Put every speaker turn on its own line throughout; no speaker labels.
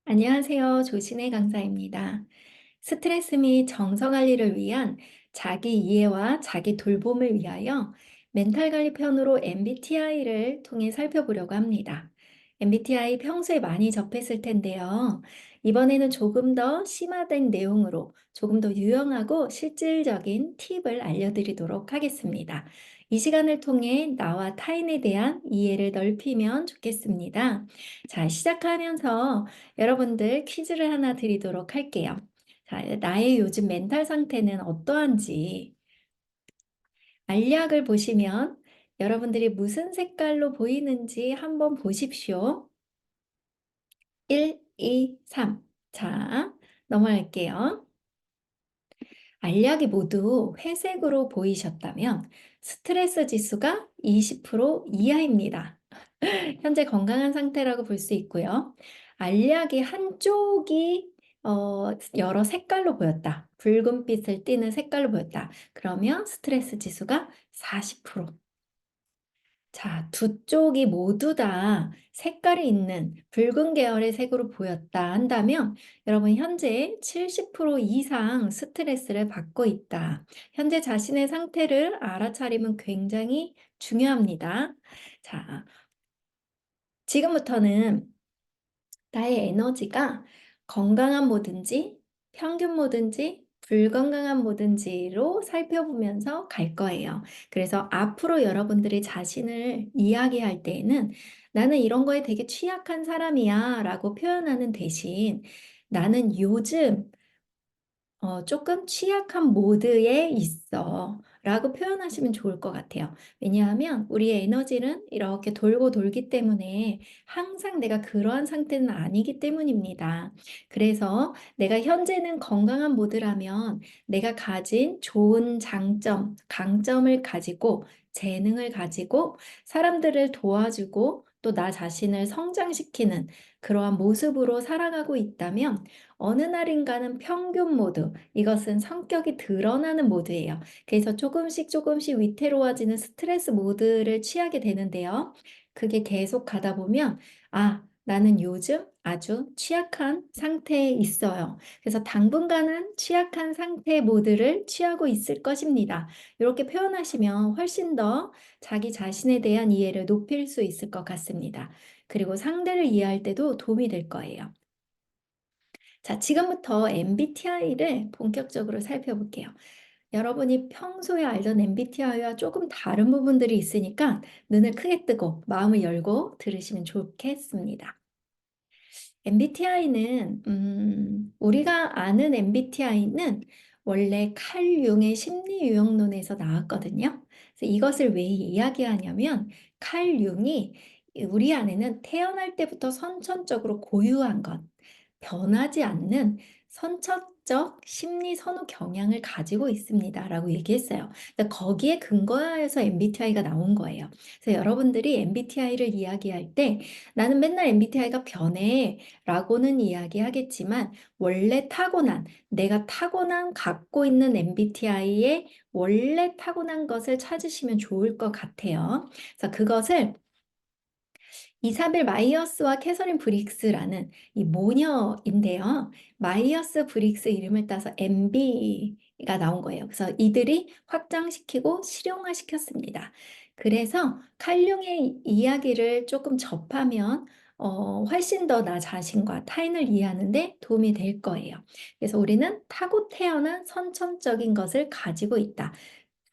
안녕하세요. 조신혜 강사입니다. 스트레스 및 정서 관리를 위한 자기 이해와 자기 돌봄을 위하여 멘탈 관리 편으로 MBTI를 통해 살펴보려고 합니다. MBTI 평소에 많이 접했을 텐데요. 이번에는 조금 더 심화된 내용으로 조금 더 유용하고 실질적인 팁을 알려드리도록 하겠습니다. 이 시간을 통해 나와 타인에 대한 이해를 넓히면 좋겠습니다. 자, 시작하면서 여러분들 퀴즈를 하나 드리도록 할게요. 자, 나의 요즘 멘탈 상태는 어떠한지 알약을 보시면 여러분들이 무슨 색깔로 보이는지 한번 보십시오. 1, 2, 3. 자, 넘어갈게요. 알약이 모두 회색으로 보이셨다면 스트레스 지수가 20% 이하입니다. 현재 건강한 상태라고 볼 수 있고요. 알약의 한쪽이 여러 색깔로 보였다. 붉은빛을 띠는 색깔로 보였다. 그러면 스트레스 지수가 40%. 자, 두 쪽이 모두 다 색깔이 있는 붉은 계열의 색으로 보였다 한다면 여러분 현재 70% 이상 스트레스를 받고 있다. 현재 자신의 상태를 알아차림은 굉장히 중요합니다. 자, 지금부터는 나의 에너지가 건강한 모든지 평균 모든지 불건강한 모든지로 살펴보면서 갈 거예요. 그래서 앞으로 여러분들이 자신을 이야기할 때에는 나는 이런 거에 되게 취약한 사람이야 라고 표현하는 대신 나는 요즘 조금 취약한 모드에 있어 라고 표현하시면 좋을 것 같아요. 왜냐하면 우리의 에너지는 이렇게 돌고 돌기 때문에 항상 내가 그러한 상태는 아니기 때문입니다. 그래서 내가 현재는 건강한 모드라면 내가 가진 좋은 장점, 강점을 가지고 재능을 가지고 사람들을 도와주고 또 나 자신을 성장시키는 그러한 모습으로 살아가고 있다면 어느 날인가는 평균 모드, 이것은 성격이 드러나는 모드예요. 그래서 조금씩 조금씩 위태로워지는 스트레스 모드를 취하게 되는데요. 그게 계속 가다 보면, 아, 나는 요즘 아주 취약한 상태에 있어요. 그래서 당분간은 취약한 상태 모드를 취하고 있을 것입니다. 이렇게 표현하시면 훨씬 더 자기 자신에 대한 이해를 높일 수 있을 것 같습니다. 그리고 상대를 이해할 때도 도움이 될 거예요. 자, 지금부터 MBTI를 본격적으로 살펴볼게요. 여러분이 평소에 알던 MBTI와 조금 다른 부분들이 있으니까 눈을 크게 뜨고 마음을 열고 들으시면 좋겠습니다. MBTI는 우리가 아는 MBTI는 원래 칼 융의 심리 유형론에서 나왔거든요. 그래서 이것을 왜 이야기하냐면 칼 융이 우리 안에는 태어날 때부터 선천적으로 고유한 것, 변하지 않는 선천적 심리 선호 경향을 가지고 있습니다라고 얘기했어요. 그러니까 거기에 근거해서 MBTI가 나온 거예요. 그래서 여러분들이 MBTI를 이야기할 때 나는 맨날 MBTI가 변해 라고는 이야기하겠지만 원래 타고난, 내가 타고난 갖고 있는 MBTI의 원래 타고난 것을 찾으시면 좋을 것 같아요. 그래서 그것을 이사벨 마이어스와 캐서린 브릭스라는 이 모녀인데요. 마이어스 브릭스 이름을 따서 MB가 나온 거예요. 그래서 이들이 확장시키고 실용화시켰습니다. 그래서 칼융의 이야기를 조금 접하면 훨씬 더 나 자신과 타인을 이해하는데 도움이 될 거예요. 그래서 우리는 타고 태어난 선천적인 것을 가지고 있다.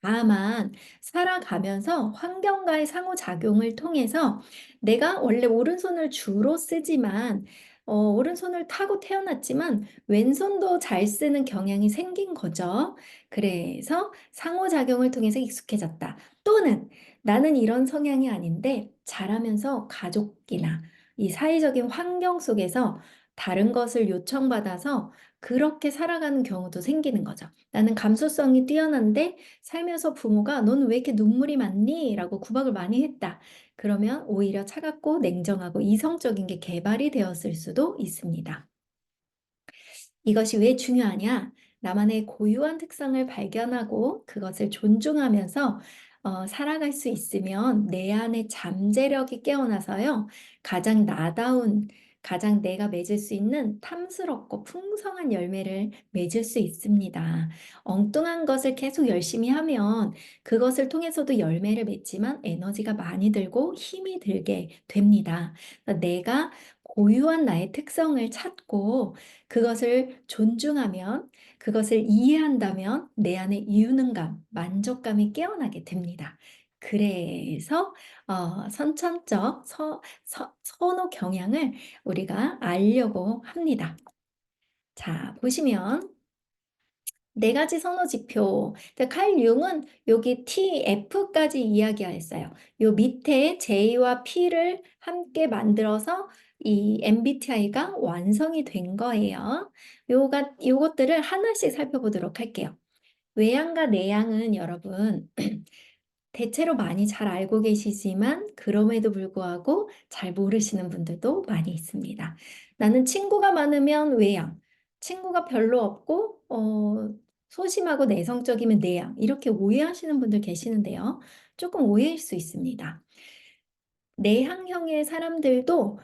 다만 살아가면서 환경과의 상호작용을 통해서 내가 원래 오른손을 주로 쓰지만 오른손을 타고 태어났지만 왼손도 잘 쓰는 경향이 생긴 거죠. 그래서 상호작용을 통해서 익숙해졌다. 또는 나는 이런 성향이 아닌데 자라면서 가족이나 이 사회적인 환경 속에서 다른 것을 요청받아서 그렇게 살아가는 경우도 생기는 거죠. 나는 감수성이 뛰어난데 살면서 부모가 "넌 왜 이렇게 눈물이 많니?" 라고 구박을 많이 했다. 그러면 오히려 차갑고 냉정하고 이성적인 게 개발이 되었을 수도 있습니다. 이것이 왜 중요하냐? 나만의 고유한 특성을 발견하고 그것을 존중하면서 살아갈 수 있으면 내 안의 잠재력이 깨어나서요. 가장 나다운 가장 내가 맺을 수 있는 탐스럽고 풍성한 열매를 맺을 수 있습니다. 엉뚱한 것을 계속 열심히 하면 그것을 통해서도 열매를 맺지만 에너지가 많이 들고 힘이 들게 됩니다. 그러니까 내가 고유한 나의 특성을 찾고 그것을 존중하면, 그것을 이해한다면 내 안에 유능감, 만족감이 깨어나게 됩니다. 그래서 선천적 선호 경향을 우리가 알려고 합니다. 자, 보시면 네 가지 선호 지표. 칼 융은 여기 TF까지 이야기했어요. 요 밑에 J와 P를 함께 만들어서 이 MBTI가 완성이 된 거예요. 요것들을 하나씩 살펴보도록 할게요. 외향과 내향은 여러분 대체로 많이 잘 알고 계시지만 그럼에도 불구하고 잘 모르시는 분들도 많이 있습니다. 나는 친구가 많으면 외향, 친구가 별로 없고 소심하고 내성적이면 내향, 이렇게 오해하시는 분들 계시는데요. 조금 오해일 수 있습니다. 내향형의 사람들도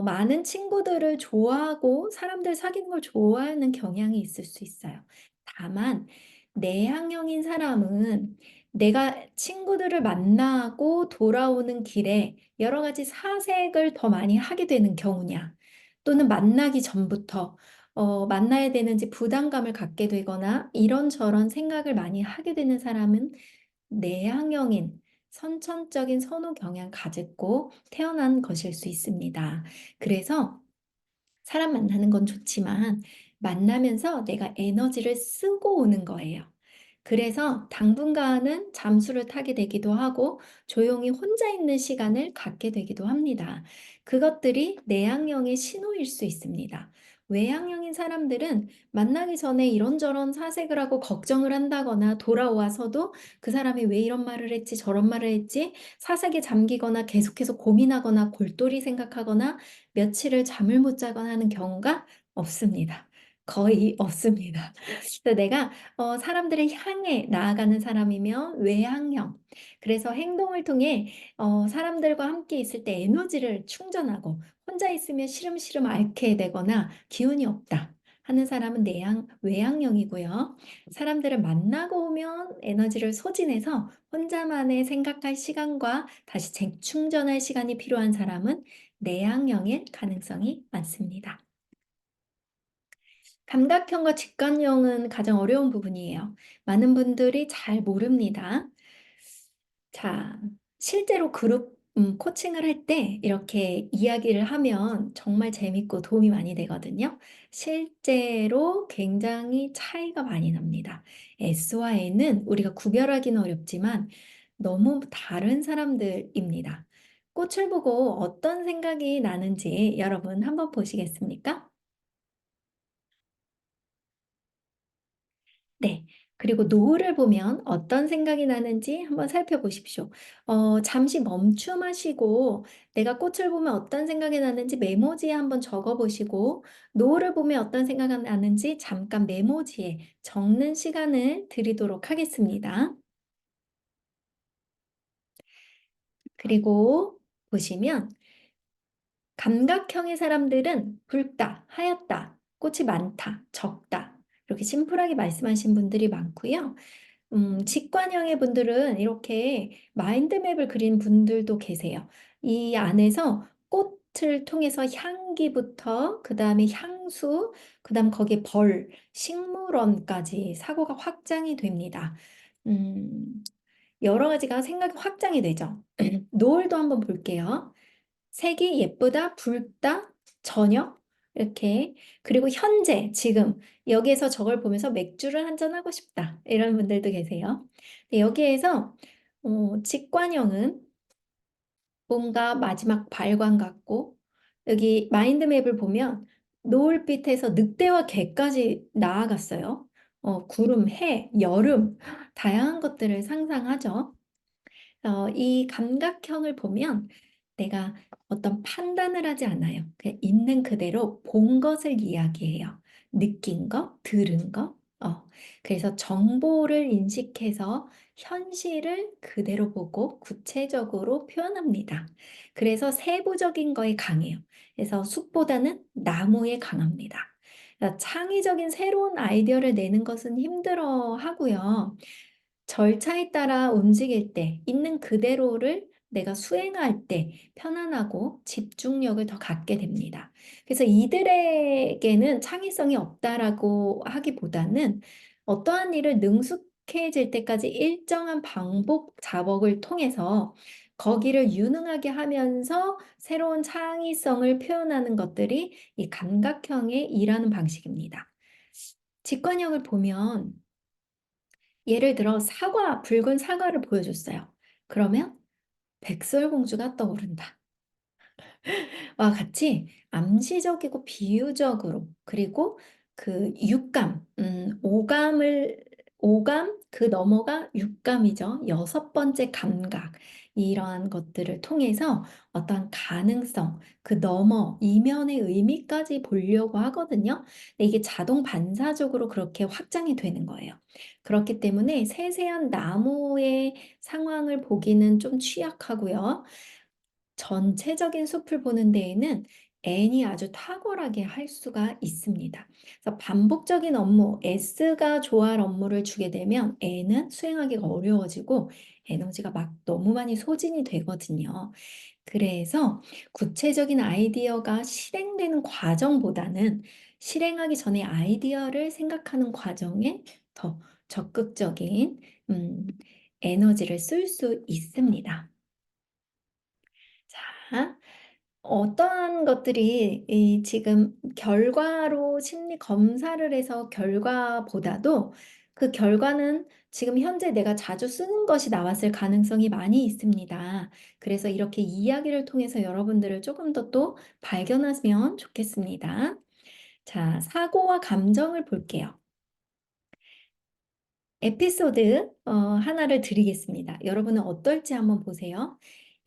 많은 친구들을 좋아하고 사람들 사귀는 걸 좋아하는 경향이 있을 수 있어요. 다만 내향형인 사람은 내가 친구들을 만나고 돌아오는 길에 여러 가지 사색을 더 많이 하게 되는 경우냐, 또는 만나기 전부터 만나야 되는지 부담감을 갖게 되거나 이런저런 생각을 많이 하게 되는 사람은 내향형인 선천적인 선호 경향 가지고 태어난 것일 수 있습니다. 그래서 사람 만나는 건 좋지만 만나면서 내가 에너지를 쓰고 오는 거예요. 그래서 당분간은 잠수를 타게 되기도 하고 조용히 혼자 있는 시간을 갖게 되기도 합니다. 그것들이 내향형의 신호일 수 있습니다. 외향형인 사람들은 만나기 전에 이런저런 사색을 하고 걱정을 한다거나 돌아와서도 그 사람이 왜 이런 말을 했지 저런 말을 했지 사색에 잠기거나 계속해서 고민하거나 골똘히 생각하거나 며칠을 잠을 못 자거나 하는 경우가 없습니다. 거의 없습니다. 그래서 내가 사람들을 향해 나아가는 사람이면 외향형. 그래서 행동을 통해 사람들과 함께 있을 때 에너지를 충전하고 혼자 있으면 시름시름 앓게 되거나 기운이 없다 하는 사람은 외향형이고요. 사람들을 만나고 오면 에너지를 소진해서 혼자만의 생각할 시간과 다시 재충전할 시간이 필요한 사람은 내향형일 가능성이 많습니다. 감각형과 직관형은 가장 어려운 부분이에요. 많은 분들이 잘 모릅니다. 자, 실제로 그룹 코칭을 할 때 이렇게 이야기를 하면 정말 재밌고 도움이 많이 되거든요. 실제로 굉장히 차이가 많이 납니다. S와 N은 우리가 구별하기는 어렵지만 너무 다른 사람들입니다. 꽃을 보고 어떤 생각이 나는지 여러분 한번 보시겠습니까? 네. 그리고 노을을 보면 어떤 생각이 나는지 한번 살펴보십시오. 잠시 멈춤하시고 내가 꽃을 보면 어떤 생각이 나는지 메모지에 한번 적어 보시고 노을을 보면 어떤 생각이 나는지 잠깐 메모지에 적는 시간을 드리도록 하겠습니다. 그리고 보시면 감각형의 사람들은 붉다, 하얗다, 꽃이 많다, 적다 이렇게 심플하게 말씀하신 분들이 많고요. 직관형의 분들은 이렇게 마인드맵을 그린 분들도 계세요. 이 안에서 꽃을 통해서 향기부터 그다음에 향수, 그다음 거기에 벌, 식물원까지 사고가 확장이 됩니다. 음, 여러 가지가 생각이 확장이 되죠. 노을도 한번 볼게요. 색이 예쁘다, 붉다, 저녁 이렇게 그리고 현재 지금 여기에서 저걸 보면서 맥주를 한 잔 하고 싶다 이런 분들도 계세요. 근데 여기에서 직관형은 뭔가 마지막 발광 같고 여기 마인드맵을 보면 노을빛에서 늑대와 개까지 나아갔어요. 구름, 해, 여름 다양한 것들을 상상하죠. 이 감각형을 보면 내가 어떤 판단을 하지 않아요. 그냥 있는 그대로 본 것을 이야기해요. 느낀 거, 들은 거, 그래서 정보를 인식해서 현실을 그대로 보고 구체적으로 표현합니다. 그래서 세부적인 거에 강해요. 그래서 숲보다는 나무에 강합니다. 그러니까 창의적인 새로운 아이디어를 내는 것은 힘들어 하고요. 절차에 따라 움직일 때, 있는 그대로를 내가 수행할 때 편안하고 집중력을 더 갖게 됩니다. 그래서 이들에게는 창의성이 없다라고 하기보다는 어떠한 일을 능숙해질 때까지 일정한 반복 작업을 통해서 거기를 유능하게 하면서 새로운 창의성을 표현하는 것들이 이 감각형의 일하는 방식입니다. 직관형을 보면 예를 들어 붉은 사과를 보여줬어요. 그러면 백설공주가 떠오른다. 와 같이 암시적이고 비유적으로 그리고 그 육감, 오감 그 너머가 육감이죠. 여섯 번째 감각 이러한 것들을 통해서 어떤 가능성, 그 너머 이면의 의미까지 보려고 하거든요. 근데 이게 자동 반사적으로 그렇게 확장이 되는 거예요. 그렇기 때문에 세세한 나무의 상황을 보기는 좀 취약하고요. 전체적인 숲을 보는 데에는 N이 아주 탁월하게 할 수가 있습니다. 그래서 반복적인 업무, S가 좋아할 업무를 주게 되면 N은 수행하기가 어려워지고 에너지가 막 너무 많이 소진이 되거든요. 그래서 구체적인 아이디어가 실행되는 과정보다는 실행하기 전에 아이디어를 생각하는 과정에 더 적극적인 음, 에너지를 쓸 수 있습니다. 자, 어떠한 것들이 이 지금 결과로 심리 검사를 해서 결과보다도 그 결과는 지금 현재 내가 자주 쓰는 것이 나왔을 가능성이 많이 있습니다. 그래서 이렇게 이야기를 통해서 여러분들을 조금 더 또 발견하시면 좋겠습니다. 자, 사고와 감정을 볼게요. 에피소드 하나를 드리겠습니다. 여러분은 어떨지 한번 보세요.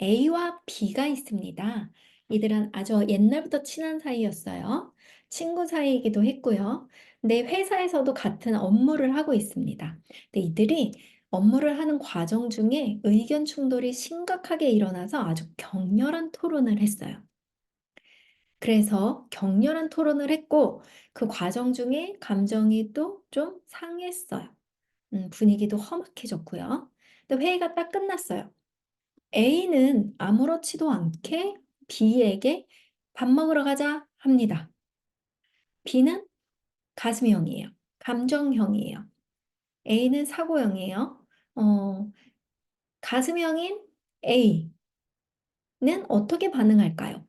A와 B가 있습니다. 이들은 아주 옛날부터 친한 사이였어요. 친구 사이이기도 했고요. 근데 회사에서도 같은 업무를 하고 있습니다. 근데 이들이 업무를 하는 과정 중에 의견 충돌이 심각하게 일어나서 아주 격렬한 토론을 했어요. 그래서 격렬한 토론을 했고 그 과정 중에 감정이 또 좀 상했어요. 분위기도 험악해졌고요. 근데 회의가 딱 끝났어요. A는 아무렇지도 않게 B에게 밥 먹으러 가자 합니다. B는 가슴형이에요. 감정형이에요. A는 사고형이에요. 어, 가슴형인 A는 어떻게 반응할까요?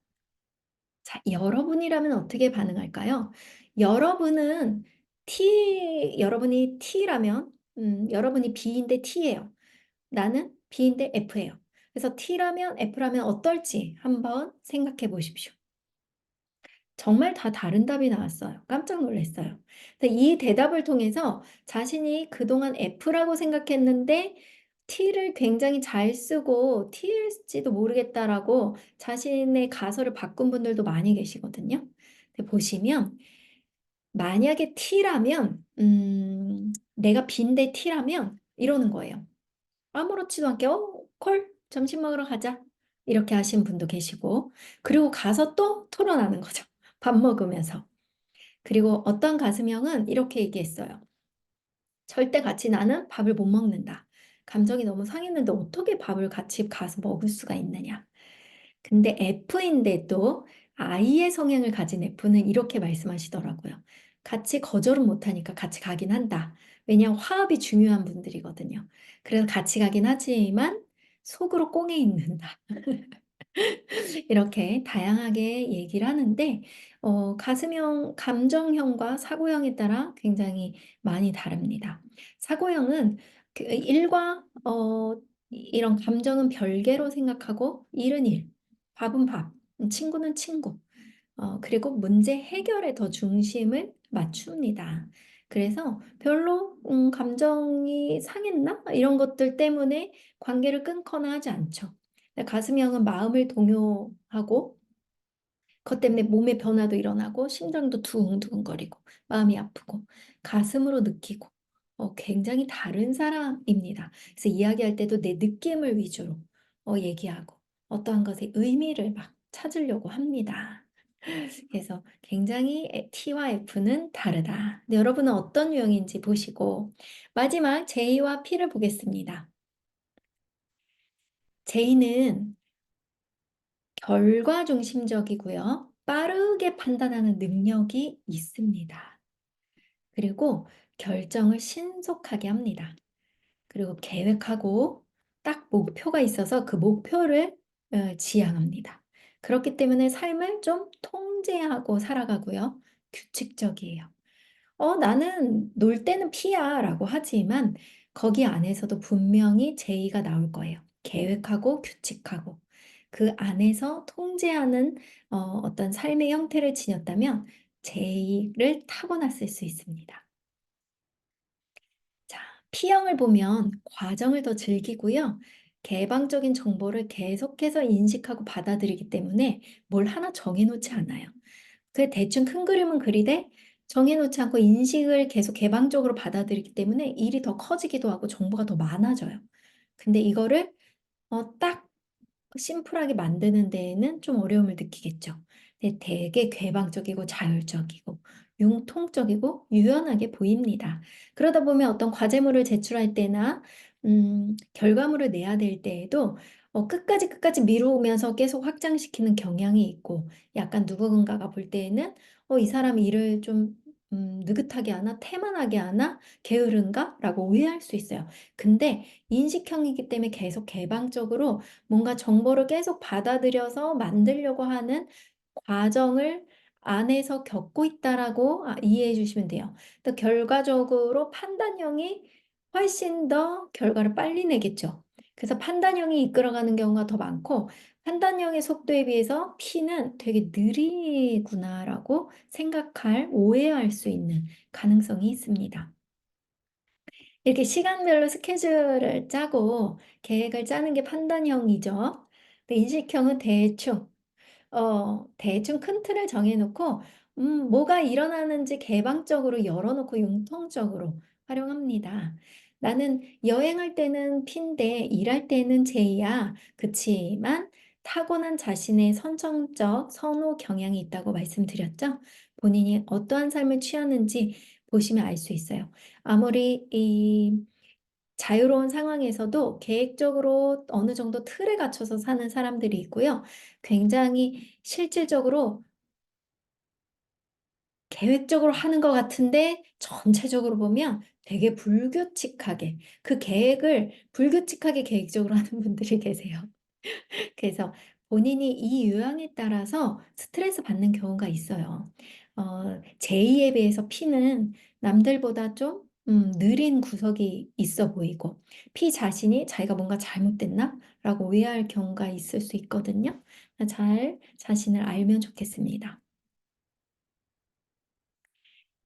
자, 여러분이라면 어떻게 반응할까요? 여러분은 여러분이 T라면, 여러분이 B인데 T예요. 나는 B인데 F예요. 그래서 T라면 F라면 어떨지 한번 생각해 보십시오. 정말 다 다른 답이 나왔어요. 깜짝 놀랐어요. 근데 이 대답을 통해서 자신이 그동안 F라고 생각했는데 T를 굉장히 잘 쓰고 T일지도 모르겠다라고 자신의 가설을 바꾼 분들도 많이 계시거든요. 근데 보시면 만약에 T라면 내가 B인데 T라면 이러는 거예요. 아무렇지도 않게 콜 점심 먹으러 가자 이렇게 하신 분도 계시고 그리고 가서 또 토론하는 거죠. 밥 먹으면서. 그리고 어떤 가슴형은 이렇게 얘기했어요. 절대 같이 나는 밥을 못 먹는다. 감정이 너무 상했는데 어떻게 밥을 같이 가서 먹을 수가 있느냐. 근데 F인데도 I의 성향을 가진 F는 이렇게 말씀하시더라고요. 같이 거절은 못하니까 같이 가긴 한다. 왜냐하면 화합이 중요한 분들이거든요. 그래서 같이 가긴 하지만 속으로 꽁해 있는다. 이렇게 다양하게 얘기를 하는데 가슴형, 감정형과 사고형에 따라 굉장히 많이 다릅니다. 사고형은 그 일과 이런 감정은 별개로 생각하고 일은 일, 밥은 밥, 친구는 친구. 그리고 문제 해결에 더 중심을 맞춥니다. 그래서 별로 감정이 상했나? 이런 것들 때문에 관계를 끊거나 하지 않죠. 가슴형은 마음을 동요하고 그것 때문에 몸의 변화도 일어나고 심장도 두근두근거리고 마음이 아프고 가슴으로 느끼고 굉장히 다른 사람입니다. 그래서 이야기할 때도 내 느낌을 위주로 얘기하고 어떠한 것의 의미를 막 찾으려고 합니다. 그래서 굉장히 T와 F는 다르다. 근데 여러분은 어떤 유형인지 보시고 마지막 J와 P를 보겠습니다. J는 결과 중심적이고요. 빠르게 판단하는 능력이 있습니다. 그리고 결정을 신속하게 합니다. 그리고 계획하고 딱 목표가 있어서 그 목표를 지향합니다. 그렇기 때문에 삶을 좀 통제하고 살아가고요. 규칙적이에요. 나는 놀 때는 P야 라고 하지만 거기 안에서도 분명히 J가 나올 거예요. 계획하고 규칙하고 그 안에서 통제하는 어떤 삶의 형태를 지녔다면 J를 타고났을 수 있습니다. 자, P형을 보면 과정을 더 즐기고요. 개방적인 정보를 계속해서 인식하고 받아들이기 때문에 뭘 하나 정해놓지 않아요. 그 대충 큰 그림은 그리되 정해놓지 않고 인식을 계속 개방적으로 받아들이기 때문에 일이 더 커지기도 하고 정보가 더 많아져요. 근데 이거를 딱 심플하게 만드는 데에는 좀 어려움을 느끼겠죠. 근데 되게 개방적이고 자율적이고 융통적이고 유연하게 보입니다. 그러다 보면 어떤 과제물을 제출할 때나 결과물을 내야 될 때에도 끝까지 미루면서 계속 확장시키는 경향이 있고 약간 누군가가 볼 때에는 이 사람 일을 좀 느긋하게 하나, 태만하게 하나, 게으른가? 라고 오해할 수 있어요. 근데 인식형이기 때문에 계속 개방적으로 뭔가 정보를 계속 받아들여서 만들려고 하는 과정을 안에서 겪고 있다라고 이해해 주시면 돼요. 또 결과적으로 판단형이 훨씬 더 결과를 빨리 내겠죠. 그래서 판단형이 이끌어가는 경우가 더 많고 판단형의 속도에 비해서 P는 되게 느리구나라고 생각할, 오해할 수 있는 가능성이 있습니다. 이렇게 시간별로 스케줄을 짜고 계획을 짜는 게 판단형이죠. 근데 인식형은 대충 큰 틀을 정해놓고, 뭐가 일어나는지 개방적으로 열어놓고 융통적으로 활용합니다. 나는 여행할 때는 P인데 일할 때는 J야. 그치만 타고난 자신의 선정적 선호 경향이 있다고 말씀드렸죠. 본인이 어떠한 삶을 취하는지 보시면 알 수 있어요. 아무리 이 자유로운 상황에서도 계획적으로 어느 정도 틀에 갇혀서 사는 사람들이 있고요. 굉장히 실질적으로 계획적으로 하는 것 같은데 전체적으로 보면 되게 불규칙하게 그 계획을 불규칙하게 계획적으로 하는 분들이 계세요. 그래서 본인이 이 유형에 따라서 스트레스 받는 경우가 있어요. J에 비해서 P는 남들보다 좀 느린 구석이 있어 보이고 P 자신이 자기가 뭔가 잘못됐나? 라고 오해할 경우가 있을 수 있거든요. 잘 자신을 알면 좋겠습니다.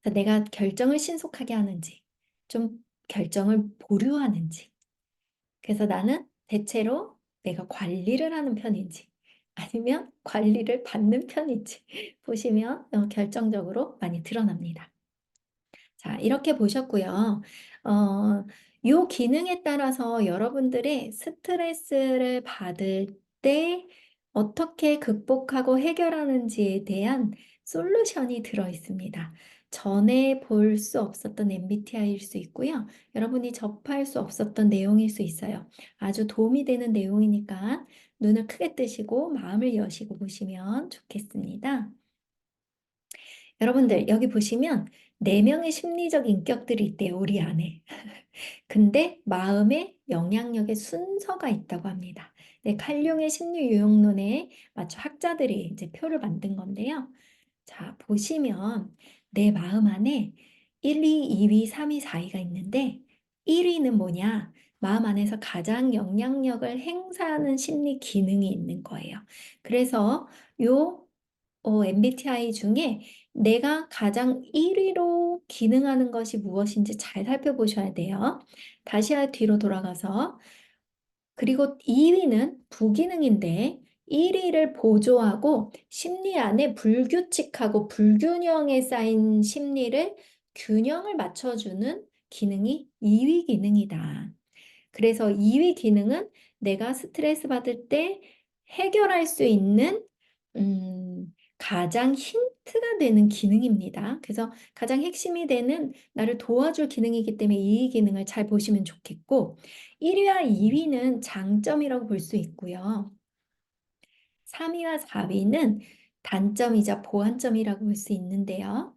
그래서 내가 결정을 신속하게 하는지, 좀 결정을 보류하는지, 그래서 나는 대체로 내가 관리를 하는 편인지 아니면 관리를 받는 편인지 보시면 결정적으로 많이 드러납니다. 자, 이렇게 보셨고요. 요 기능에 따라서 여러분들의 스트레스를 받을 때 어떻게 극복하고 해결하는지에 대한 솔루션이 들어 있습니다. 전에 볼 수 없었던 MBTI일 수 있고요. 여러분이 접할 수 없었던 내용일 수 있어요. 아주 도움이 되는 내용이니까 눈을 크게 뜨시고 마음을 여시고 보시면 좋겠습니다. 여러분들 여기 보시면 4명의 심리적 인격들이 있대요, 우리 안에. 근데 마음의 영향력의 순서가 있다고 합니다. 네, 칼융의 심리 유형론에 맞춰 학자들이 이제 표를 만든 건데요. 자, 보시면 내 마음 안에 1위, 2위, 3위, 4위가 있는데 1위는 뭐냐? 마음 안에서 가장 영향력을 행사하는 심리 기능이 있는 거예요. 그래서 요 MBTI 중에 내가 가장 1위로 기능하는 것이 무엇인지 잘 살펴보셔야 돼요. 다시 뒤로 돌아가서 그리고 2위는 부기능인데 1위를 보조하고 심리 안에 불규칙하고 불균형에 쌓인 심리를 균형을 맞춰주는 기능이 2위 기능이다. 그래서 2위 기능은 내가 스트레스 받을 때 해결할 수 있는 가장 힌트가 되는 기능입니다. 그래서 가장 핵심이 되는 나를 도와줄 기능이기 때문에 2위 기능을 잘 보시면 좋겠고 1위와 2위는 장점이라고 볼 수 있고요. 3위와 4위는 단점이자 보완점이라고 볼 수 있는데요.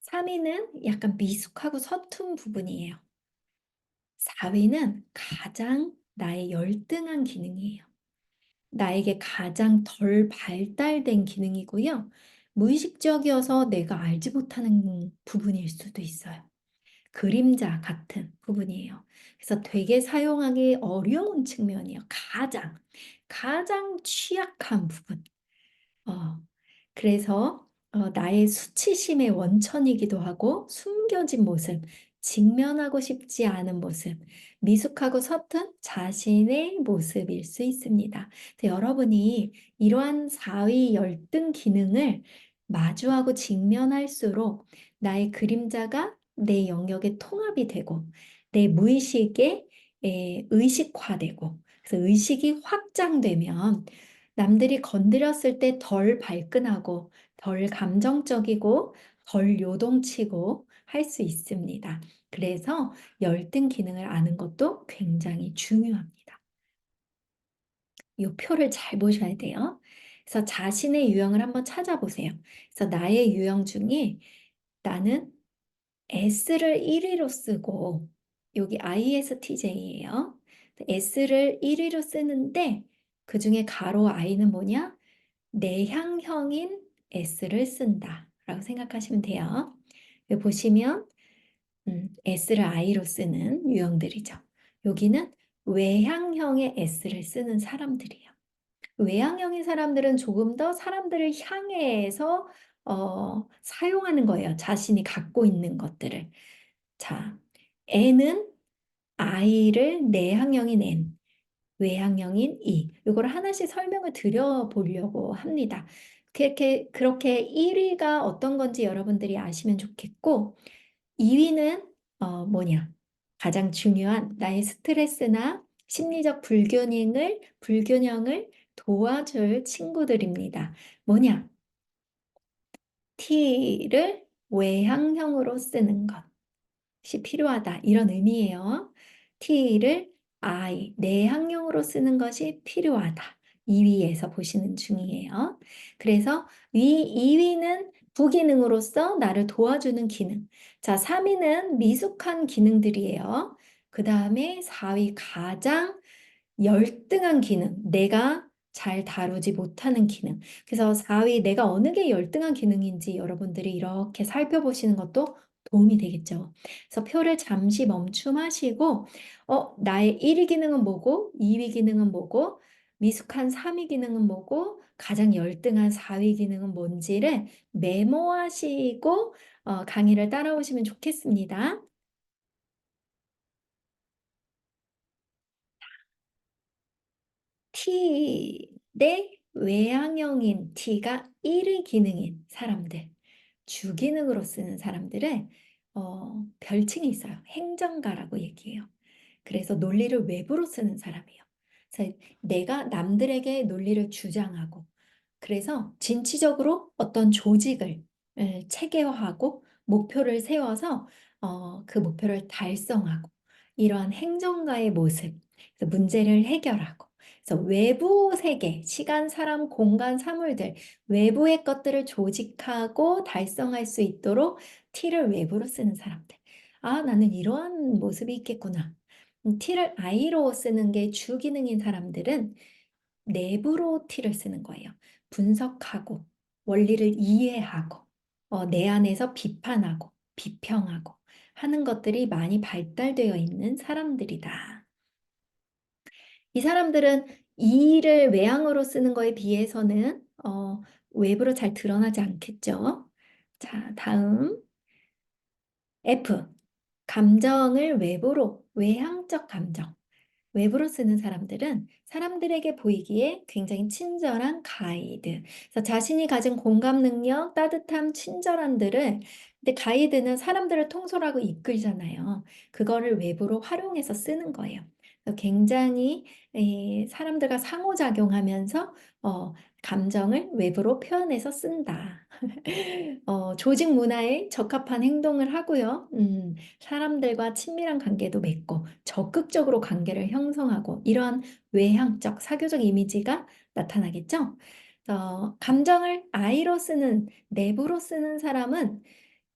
3위는 약간 미숙하고 서툰 부분이에요. 4위는 가장 나의 열등한 기능이에요. 나에게 가장 덜 발달된 기능이고요. 무의식적이어서 내가 알지 못하는 부분일 수도 있어요. 그림자 같은 부분이에요. 그래서 되게 사용하기 어려운 측면이에요. 가장 취약한 부분. 어, 그래서 나의 수치심의 원천이기도 하고 숨겨진 모습, 직면하고 싶지 않은 모습, 미숙하고 서툰 자신의 모습일 수 있습니다. 그래서 여러분이 이러한 사위 열등 기능을 마주하고 직면할수록 나의 그림자가 내 영역에 통합이 되고 내 무의식에 의식화되고 그래서 의식이 확장되면 남들이 건드렸을 때 덜 발끈하고 덜 감정적이고 덜 요동치고 할 수 있습니다. 그래서 열등 기능을 아는 것도 굉장히 중요합니다. 이 표를 잘 보셔야 돼요. 그래서 자신의 유형을 한번 찾아보세요. 그래서 나의 유형 중에 나는 S를 1위로 쓰고 여기 ISTJ예요. S를 1위로 쓰는데 그 중에 가로 I는 뭐냐? 내향형인 S를 쓴다 라고 생각하시면 돼요. 여기 보시면 S를 I로 쓰는 유형들이죠. 여기는 외향형의 S를 쓰는 사람들이에요. 외향형인 사람들은 조금 더 사람들을 향해서 사용하는 거예요. 자신이 갖고 있는 것들을. 자, N은 I를 내향형인 N, 외향형인 E. 이걸 하나씩 설명을 드려보려고 합니다. 그렇게 1위가 어떤 건지 여러분들이 아시면 좋겠고, 2위는 뭐냐? 가장 중요한 나의 스트레스나 심리적 불균형을 도와줄 친구들입니다. 뭐냐? T를 외향형으로 쓰는 것. 이 필요하다. 이런 의미예요. T를 내향형으로 쓰는 것이 필요하다. 2위에서 보시는 중이에요. 그래서 2위는 부기능으로서 나를 도와주는 기능. 자, 3위는 미숙한 기능들이에요. 그 다음에 4위 가장 열등한 기능, 내가 잘 다루지 못하는 기능. 그래서 4위 내가 어느 게 열등한 기능인지 여러분들이 이렇게 살펴보시는 것도 도움이 되겠죠. 그래서 표를 잠시 멈춤하시고, 나의 1위 기능은 뭐고, 2위 기능은 뭐고, 미숙한 3위 기능은 뭐고, 가장 열등한 4위 기능은 뭔지를 메모하시고 강의를 따라오시면 좋겠습니다. T 대 외향형인 T가 1위 기능인 사람들, 주기능으로 쓰는 사람들은 별칭이 있어요. 행정가라고 얘기해요. 그래서 논리를 외부로 쓰는 사람이에요. 그래서 내가 남들에게 논리를 주장하고 그래서 진취적으로 어떤 조직을 체계화하고 목표를 세워서 그 목표를 달성하고 이러한 행정가의 모습, 그래서 문제를 해결하고 그래서 외부 세계, 시간, 사람, 공간, 사물들, 외부의 것들을 조직하고 달성할 수 있도록 T를 외부로 쓰는 사람들. 아, 나는 이러한 모습이 있겠구나. T를 I로 쓰는 게 주기능인 사람들은 내부로 T를 쓰는 거예요. 분석하고 원리를 이해하고 내 안에서 비판하고 비평하고 하는 것들이 많이 발달되어 있는 사람들이다. 이 사람들은 이를 외향으로 쓰는 거에 비해서는 외부로 잘 드러나지 않겠죠. 자, 다음 F. 감정을 외부로, 외향적 감정. 외부로 쓰는 사람들은 사람들에게 보이기에 굉장히 친절한 가이드. 그래서 자신이 가진 공감 능력, 따뜻함, 친절함들을 근데 가이드는 사람들을 통솔하고 이끌잖아요. 그거를 외부로 활용해서 쓰는 거예요. 그래서 굉장히 사람들과 상호작용하면서 감정을 외부로 표현해서 쓴다. 조직 문화에 적합한 행동을 하고요. 사람들과 친밀한 관계도 맺고 적극적으로 관계를 형성하고 이러한 외향적, 사교적 이미지가 나타나겠죠. 감정을 I로 쓰는, 내부로 쓰는 사람은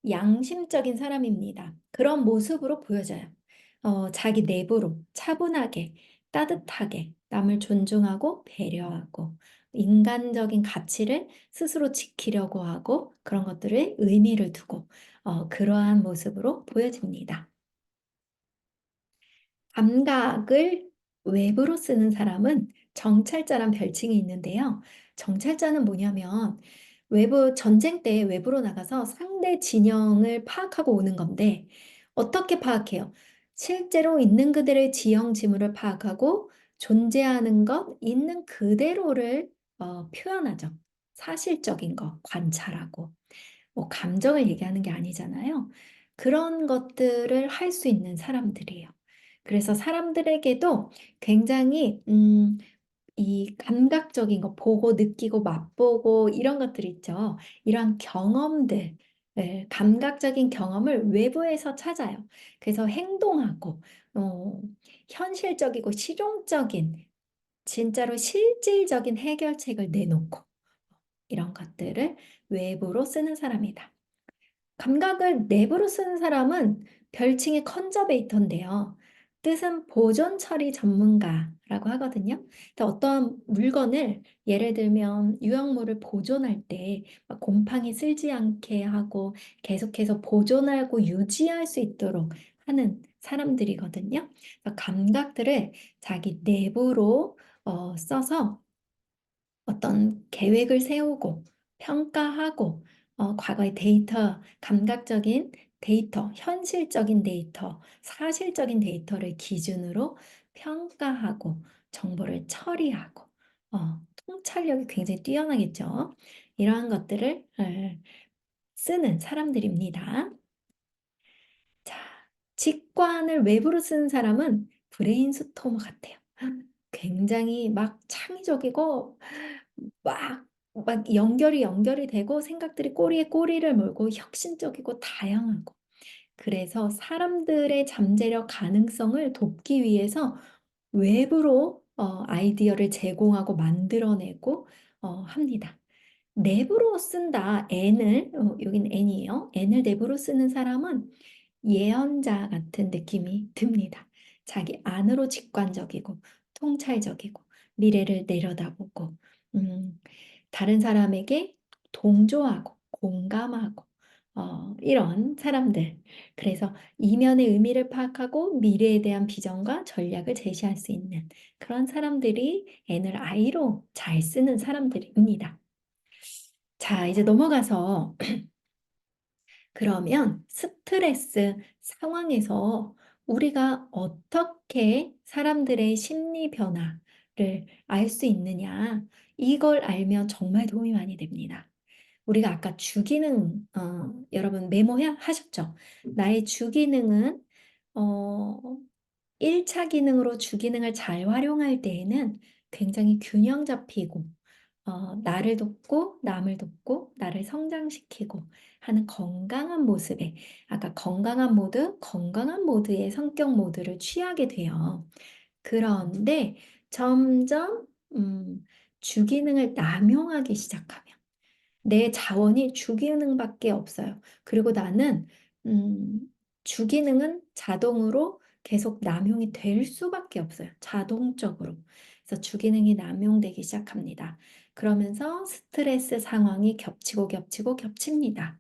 양심적인 사람입니다. 그런 모습으로 보여져요. 자기 내부로 차분하게, 따뜻하게, 남을 존중하고 배려하고 인간적인 가치를 스스로 지키려고 하고 그런 것들에 의미를 두고 그러한 모습으로 보여집니다. 감각을 외부로 쓰는 사람은 정찰자란 별칭이 있는데요. 정찰자는 뭐냐면 외부 전쟁 때 외부로 나가서 상대 진영을 파악하고 오는 건데 어떻게 파악해요? 실제로 있는 그대로의 지형 지물을 파악하고 존재하는 것 있는 그대로를 표현하죠. 사실적인 거 관찰하고 뭐 감정을 얘기하는 게 아니잖아요. 그런 것들을 할 수 있는 사람들이에요. 그래서 사람들에게도 굉장히 이 감각적인 거 보고 느끼고 맛보고 이런 것들 있죠. 이런 경험들, 감각적인 경험을 외부에서 찾아요. 그래서 행동하고 현실적이고 실용적인 진짜로 실질적인 해결책을 내놓고 이런 것들을 외부로 쓰는 사람이다. 감각을 내부로 쓰는 사람은 별칭이 컨저베이터인데요. 뜻은 보존 처리 전문가라고 하거든요. 근데 어떤 물건을 예를 들면 유형물을 보존할 때막 곰팡이 쓸지 않게 하고 계속해서 보존하고 유지할 수 있도록 하는 사람들이거든요. 그래서 감각들을 자기 내부로 써서 어떤 계획을 세우고 평가하고 과거의 데이터, 감각적인 데이터, 현실적인 데이터, 사실적인 데이터를 기준으로 평가하고 정보를 처리하고 통찰력이 굉장히 뛰어나겠죠. 이러한 것들을 쓰는 사람들입니다. 자, 직관을 외부로 쓰는 사람은 브레인스토머 같아요. 굉장히 막 창의적이고 막 연결이 되고 생각들이 꼬리에 꼬리를 물고 혁신적이고 다양하고 그래서 사람들의 잠재력 가능성을 돕기 위해서 외부로 아이디어를 제공하고 만들어내고 합니다. 내부로 쓴다. N을, 여긴 N이에요. N을 내부로 쓰는 사람은 예언자 같은 느낌이 듭니다. 자기 안으로 직관적이고 통찰적이고 미래를 내려다보고 음, 다른 사람에게 동조하고 공감하고 이런 사람들. 그래서 이면의 의미를 파악하고 미래에 대한 비전과 전략을 제시할 수 있는 그런 사람들이 N을 I로 잘 쓰는 사람들입니다. 자, 이제 넘어가서 그러면 스트레스 상황에서 우리가 어떻게 사람들의 심리 변화를 알 수 있느냐? 이걸 알면 정말 도움이 많이 됩니다. 우리가 아까 주기능, 여러분 메모하셨죠? 나의 주기능은, 어, 1차 기능으로 주기능을 잘 활용할 때에는 굉장히 균형 잡히고, 나를 돕고, 남을 돕고, 나를 성장시키고 하는 건강한 모습에, 아까 건강한 모드의 성격 모드를 취하게 돼요. 그런데 점점, 주기능을 남용하기 시작하면, 내 자원이 주기능밖에 없어요. 그리고 나는 음, 주기능은 자동으로 계속 남용이 될 수밖에 없어요. 자동적으로. 그래서 주기능이 남용되기 시작합니다. 그러면서 스트레스 상황이 겹치고 겹치고 겹칩니다.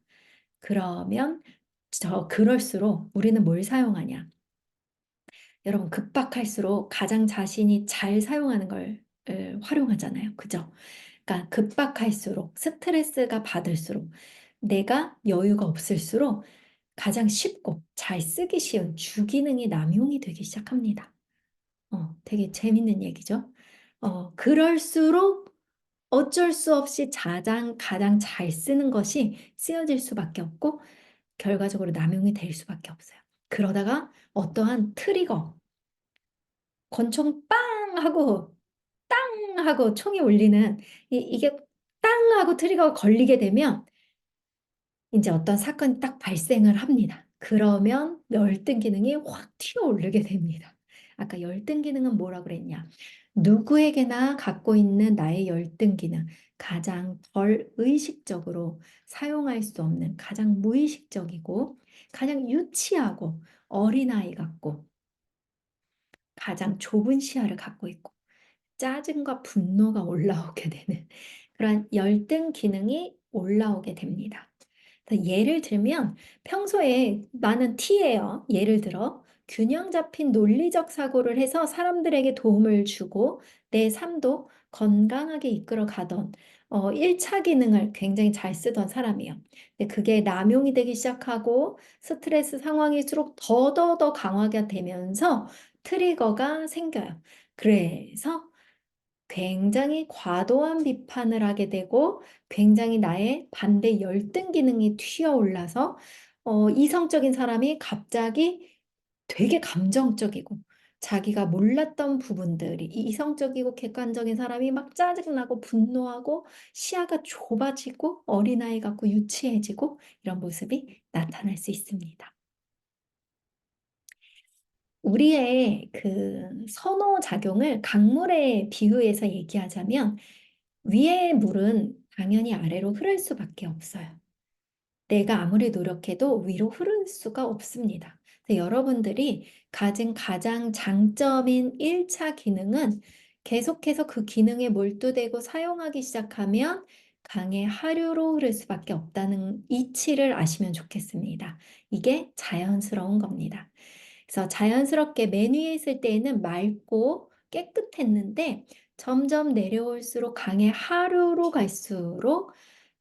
그러면 그럴수록 우리는 뭘 사용하냐? 여러분 급박할수록 가장 자신이 잘 사용하는 걸 활용하잖아요. 그죠? 그러니까 급박할수록 스트레스가 받을수록 내가 여유가 없을수록 가장 쉽고 잘 쓰기 쉬운 주기능이 남용이 되기 시작합니다. 되게 재밌는 얘기죠. 그럴수록 어쩔 수 없이 가장 잘 쓰는 것이 쓰여질 수밖에 없고 결과적으로 남용이 될 수밖에 없어요. 그러다가 어떠한 트리거, 권총 빵 하고 땅 하고 총이 울리는 이게 땅 하고 트리거가 걸리게 되면 이제 어떤 사건이 딱 발생을 합니다. 그러면 열등 기능이 확 튀어오르게 됩니다. 아까 열등 기능은 뭐라 그랬냐? 누구에게나 갖고 있는 나의 열등 기능, 가장 덜 의식적으로 사용할 수 없는 가장 무의식적이고 가장 유치하고 어린아이 같고 가장 좁은 시야를 갖고 있고 짜증과 분노가 올라오게 되는 그런 열등 기능이 올라오게 됩니다. 예를 들면 평소에 나는 T예요. 예를 들어 균형 잡힌 논리적 사고를 해서 사람들에게 도움을 주고 내 삶도 건강하게 이끌어 가던 1차 기능을 굉장히 잘 쓰던 사람이에요. 근데 그게 남용이 되기 시작하고 스트레스 상황일수록 더더더 강화가 되면서 트리거가 생겨요. 그래서 굉장히 과도한 비판을 하게 되고 굉장히 나의 반대 열등 기능이 튀어올라서 이성적인 사람이 갑자기 되게 감정적이고 자기가 몰랐던 부분들이 이성적이고 객관적인 사람이 막 짜증나고 분노하고 시야가 좁아지고 어린아이 같고 유치해지고 이런 모습이 나타날 수 있습니다. 우리의 그 선호 작용을 강물에 비유해서 얘기하자면 위의 물은 당연히 아래로 흐를 수밖에 없어요. 내가 아무리 노력해도 위로 흐를 수가 없습니다. 그래서 여러분들이 가진 가장 장점인 1차 기능은 계속해서 그 기능에 몰두되고 사용하기 시작하면 강의 하류로 흐를 수밖에 없다는 이치를 아시면 좋겠습니다. 이게 자연스러운 겁니다. 그래서 자연스럽게 맨 위에 있을 때에는 맑고 깨끗했는데 점점 내려올수록 강의 하류로 갈수록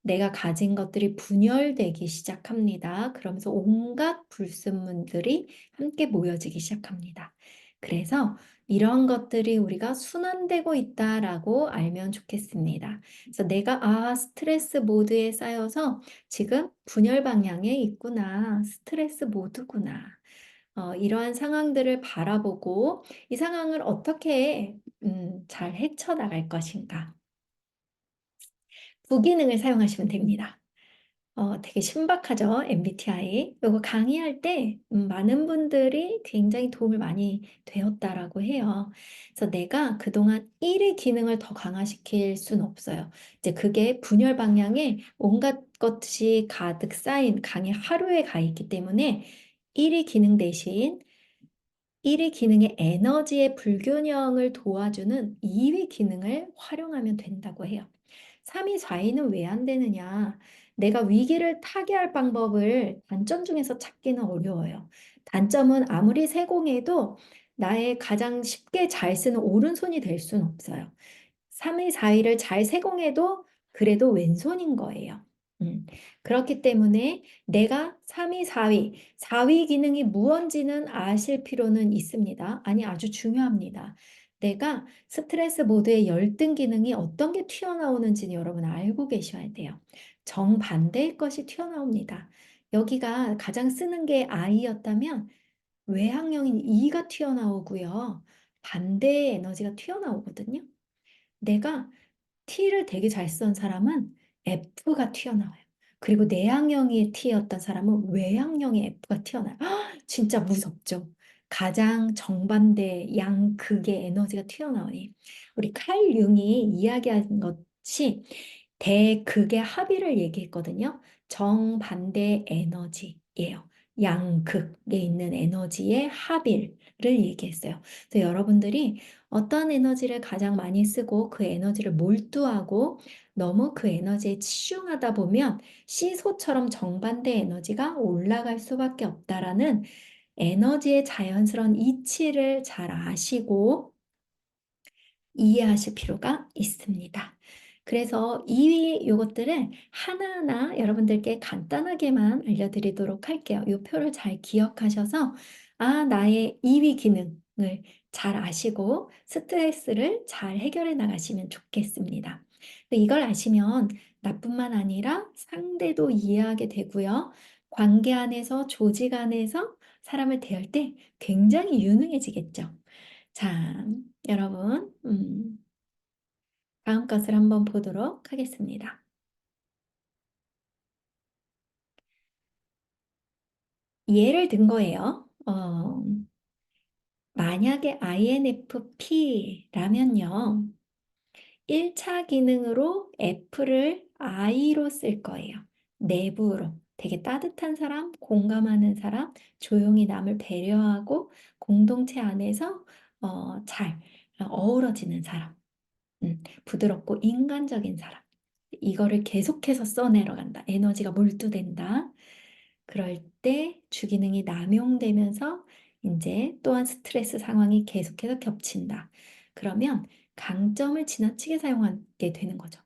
내가 가진 것들이 분열되기 시작합니다. 그러면서 온갖 불순물들이 함께 모여지기 시작합니다. 그래서 이런 것들이 우리가 순환되고 있다라고 알면 좋겠습니다. 그래서 내가 스트레스 모드에 쌓여서 지금 분열 방향에 있구나. 스트레스 모드구나. 이러한 상황들을 바라보고 이 상황을 어떻게 잘 헤쳐나갈 것인가. 부기능을 사용하시면 됩니다. 되게 신박하죠, MBTI. 이거 강의할 때 많은 분들이 굉장히 도움을 많이 되었다라고 해요. 그래서 내가 그동안 1의 기능을 더 강화시킬 수는 없어요. 이제 그게 분열 방향에 온갖 것이 가득 쌓인 강의 하루에 가 있기 때문에 1의 기능 대신 1위 기능의 에너지의 불균형을 도와주는 2위 기능을 활용하면 된다고 해요. 3위, 4위는 왜 안 되느냐? 내가 위기를 타개할 방법을 단점 중에서 찾기는 어려워요. 단점은 아무리 세공해도 나의 가장 쉽게 잘 쓰는 오른손이 될 수는 없어요. 3위, 4위를 잘 세공해도 그래도 왼손인 거예요. 그렇기 때문에 내가 3위, 4위, 4위 기능이 무언지는 아실 필요는 있습니다. 아니, 아주 중요합니다. 내가 스트레스 모드의 열등 기능이 어떤 게 튀어나오는지는 여러분 알고 계셔야 돼요. 정반대의 것이 튀어나옵니다. 여기가 가장 쓰는 게 I였다면 외향형인 E가 튀어나오고요. 반대의 에너지가 튀어나오거든요. 내가 T를 되게 잘 쓴 사람은 F가 튀어나와요. 그리고 내향형의 T였던 사람은 외향형의 F가 튀어나와요. 진짜 무섭죠. 가장 정반대 양극의 에너지가 튀어나오니 우리 칼 융이 이야기한 것이 대극의 합의를 얘기했거든요. 정반대 에너지예요. 양극에 있는 에너지의 합의를 얘기했어요. 그래서 여러분들이 어떤 에너지를 가장 많이 쓰고 그 에너지를 몰두하고 너무 그 에너지에 치중하다 보면 시소처럼 정반대 에너지가 올라갈 수밖에 없다라는 에너지의 자연스러운 이치를 잘 아시고 이해하실 필요가 있습니다. 그래서 이 요것들을 하나하나 여러분들께 간단하게만 알려드리도록 할게요. 이 표를 잘 기억하셔서 나의 2위 기능을 잘 아시고 스트레스를 잘 해결해 나가시면 좋겠습니다. 이걸 아시면 나뿐만 아니라 상대도 이해하게 되고요. 관계 안에서, 조직 안에서 사람을 대할 때 굉장히 유능해지겠죠. 자, 여러분, 다음 것을 한번 보도록 하겠습니다. 예를 든 거예요. 만약에 INFP라면요. 1차 기능으로 F를 I로 쓸 거예요. 내부로. 되게 따뜻한 사람, 공감하는 사람, 조용히 남을 배려하고 공동체 안에서 잘 어우러지는 사람. 부드럽고 인간적인 사람. 이거를 계속해서 써내려 간다. 에너지가 몰두된다. 그럴 때 주기능이 남용되면서 이제 또한 스트레스 상황이 계속해서 겹친다. 그러면 강점을 지나치게 사용하게 되는 거죠.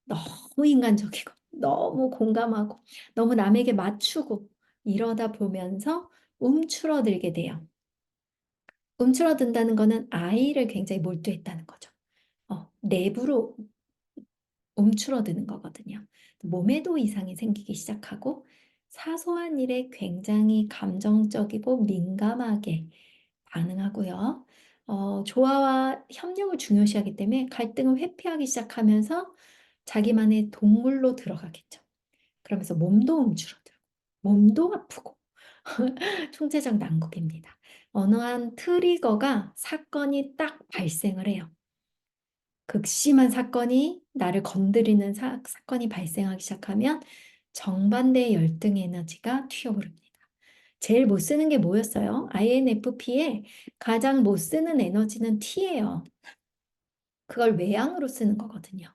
너무 인간적이고, 너무 공감하고, 너무 남에게 맞추고, 이러다 보면서 움츠러들게 돼요. 움츠러든다는 거는 아이를 굉장히 몰두했다는 거죠. 내부로 움츠러드는 거거든요. 몸에도 이상이 생기기 시작하고 사소한 일에 굉장히 감정적이고 민감하게 반응하고요. 조화와 협력을 중요시하기 때문에 갈등을 회피하기 시작하면서 자기만의 동물로 들어가겠죠. 그러면서 몸도 움츠러들고 몸도 아프고 총체적 난국입니다. 어느 한 트리거가 사건이 딱 발생을 해요. 극심한 사건이 나를 건드리는 사건이 발생하기 시작하면 정반대의 열등 에너지가 튀어오릅니다. 제일 못 쓰는 게 뭐였어요? INFP의 가장 못 쓰는 에너지는 T예요. 그걸 외향으로 쓰는 거거든요.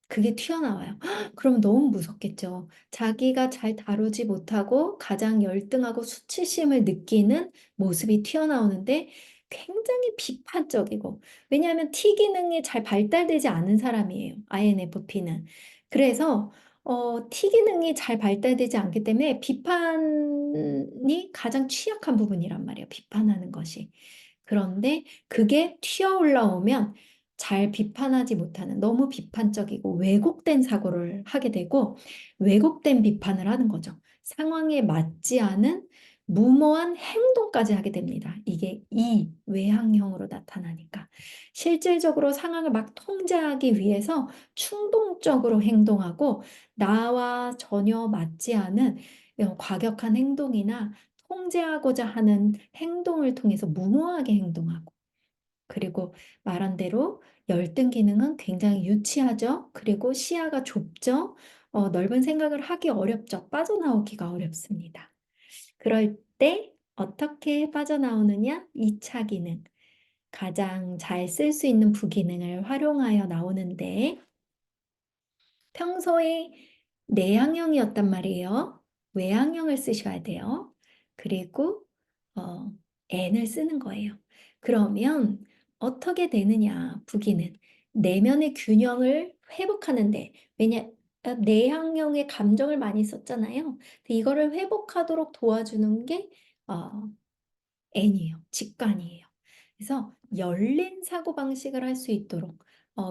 그게 튀어나와요. 그럼 너무 무섭겠죠. 자기가 잘 다루지 못하고 가장 열등하고 수치심을 느끼는 모습이 튀어나오는데 굉장히 비판적이고, 왜냐하면 T 기능이 잘 발달되지 않은 사람이에요. INFP는. 그래서 T 기능이 잘 발달되지 않기 때문에 비판이 가장 취약한 부분이란 말이에요. 비판하는 것이. 그런데 그게 튀어 올라오면 잘 비판하지 못하는 너무 비판적이고 왜곡된 사고를 하게 되고 왜곡된 비판을 하는 거죠. 상황에 맞지 않은 무모한 행동까지 하게 됩니다. 이게 이 외향형으로 나타나니까. 실질적으로 상황을 막 통제하기 위해서 충동적으로 행동하고 나와 전혀 맞지 않은 과격한 행동이나 통제하고자 하는 행동을 통해서 무모하게 행동하고 그리고 말한 대로 열등 기능은 굉장히 유치하죠. 그리고 시야가 좁죠. 넓은 생각을 하기 어렵죠. 빠져나오기가 어렵습니다. 그럴 때 어떻게 빠져나오느냐? 2차 기능. 가장 잘 쓸 수 있는 부기능을 활용하여 나오는데 평소에 내향형이었단 말이에요. 외향형을 쓰셔야 돼요. 그리고 어, N을 쓰는 거예요. 그러면 어떻게 되느냐, 부기는 내면의 균형을 회복하는데 왜냐 내향형의 감정을 많이 썼잖아요. 근데 이거를 회복하도록 도와주는 게 어, N이에요. 직관이에요. 그래서 열린 사고방식을 할 수 있도록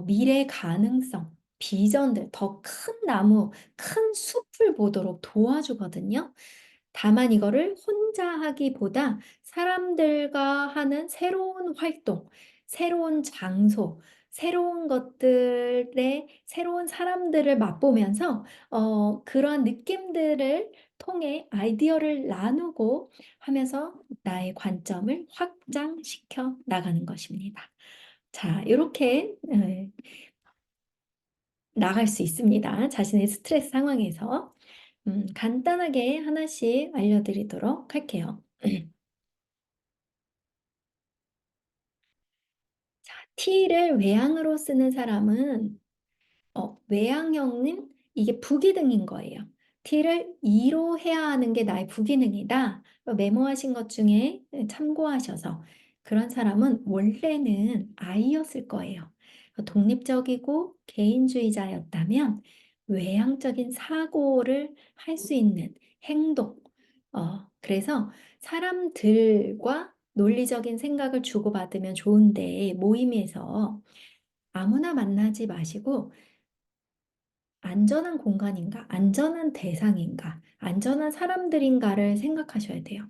미래 가능성, 비전들, 더 큰 나무, 큰 숲을 보도록 도와주거든요. 다만 이거를 혼자 하기보다 사람들과 하는 새로운 활동, 새로운 장소, 새로운 것들의 새로운 사람들을 맛보면서 그러한 느낌들을 통해 아이디어를 나누고 하면서 나의 관점을 확장시켜 나가는 것입니다. 자, 이렇게 나갈 수 있습니다. 자신의 스트레스 상황에서. 간단하게 하나씩 알려드리도록 할게요. 자, T를 외향으로 쓰는 사람은 외향형은 이게 부기능인 거예요. T를 E로 해야 하는 게 나의 부기능이다. 메모하신 것 중에 참고하셔서 그런 사람은 원래는 I였을 거예요. 독립적이고 개인주의자였다면 외향적인 사고를 할 수 있는 행동. 그래서 사람들과 논리적인 생각을 주고받으면 좋은데 모임에서 아무나 만나지 마시고 안전한 공간인가, 안전한 대상인가, 안전한 사람들인가를 생각하셔야 돼요.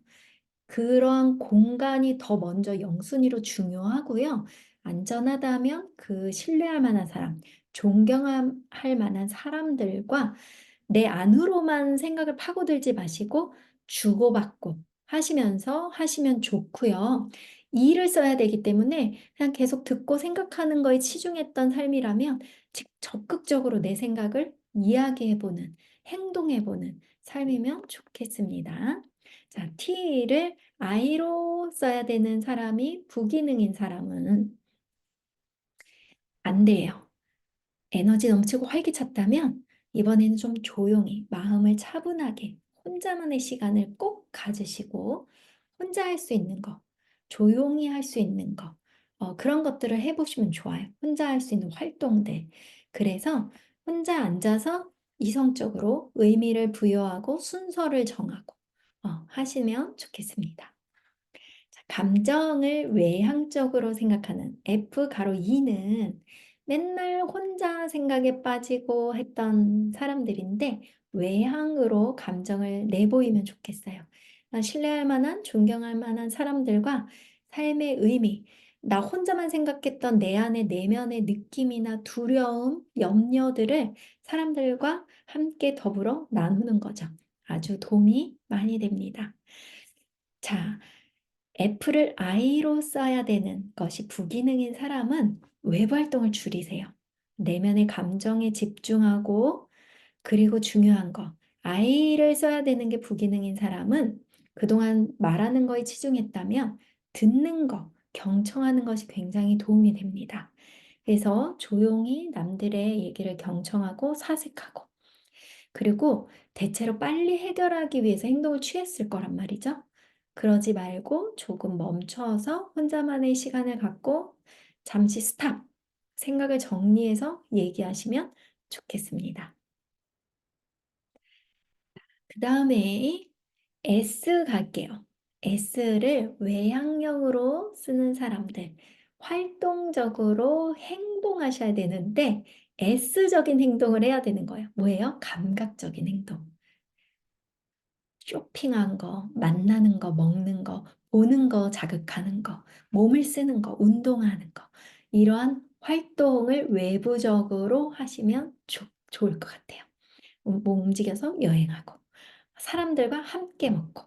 그러한 공간이 더 먼저 영순위로 중요하고요. 안전하다면 그 신뢰할 만한 사람, 존경할 만한 사람들과 내 안으로만 생각을 파고들지 마시고 주고받고 하시면서 하시면 좋고요. 이를 써야 되기 때문에 그냥 계속 듣고 생각하는 거에 치중했던 삶이라면 적극적으로 내 생각을 이야기해보는, 행동해보는 삶이면 좋겠습니다. 자, T를 I로 써야 되는 사람이 부기능인 사람은 안 돼요. 에너지 넘치고 활기찼다면 이번에는 좀 조용히 마음을 차분하게 혼자만의 시간을 꼭 가지시고 혼자 할 수 있는 거, 조용히 할 수 있는 거, 그런 것들을 해보시면 좋아요. 혼자 할 수 있는 활동들. 그래서 혼자 앉아서 이성적으로 의미를 부여하고 순서를 정하고 하시면 좋겠습니다. 자, 감정을 외향적으로 생각하는 F 가로 E는 맨날 혼자 생각에 빠지고 했던 사람들인데 외향으로 감정을 내보이면 좋겠어요. 신뢰할 만한, 존경할 만한 사람들과 삶의 의미, 나 혼자만 생각했던 내 안의 내면의 느낌이나 두려움, 염려들을 사람들과 함께 더불어 나누는 거죠. 아주 도움이 많이 됩니다. 자, F를 I로 써야 되는 것이 부기능인 사람은 외부 활동을 줄이세요. 내면의 감정에 집중하고 그리고 중요한 거 I를 써야 되는 게 부기능인 사람은 그동안 말하는 거에 치중했다면 듣는 거, 경청하는 것이 굉장히 도움이 됩니다. 그래서 조용히 남들의 얘기를 경청하고 사색하고 그리고 대체로 빨리 해결하기 위해서 행동을 취했을 거란 말이죠. 그러지 말고 조금 멈춰서 혼자만의 시간을 갖고 잠시 스탑, 생각을 정리해서 얘기하시면 좋겠습니다. 그 다음에 S 갈게요. S를 외향형으로 쓰는 사람들, 활동적으로 행동하셔야 되는데 S적인 행동을 해야 되는 거예요. 뭐예요? 감각적인 행동. 쇼핑한 거, 만나는 거, 먹는 거, 보는 거, 자극하는 거, 몸을 쓰는 거, 운동하는 거. 이러한 활동을 외부적으로 하시면 좋을 것 같아요. 몸 움직여서 여행하고, 사람들과 함께 먹고.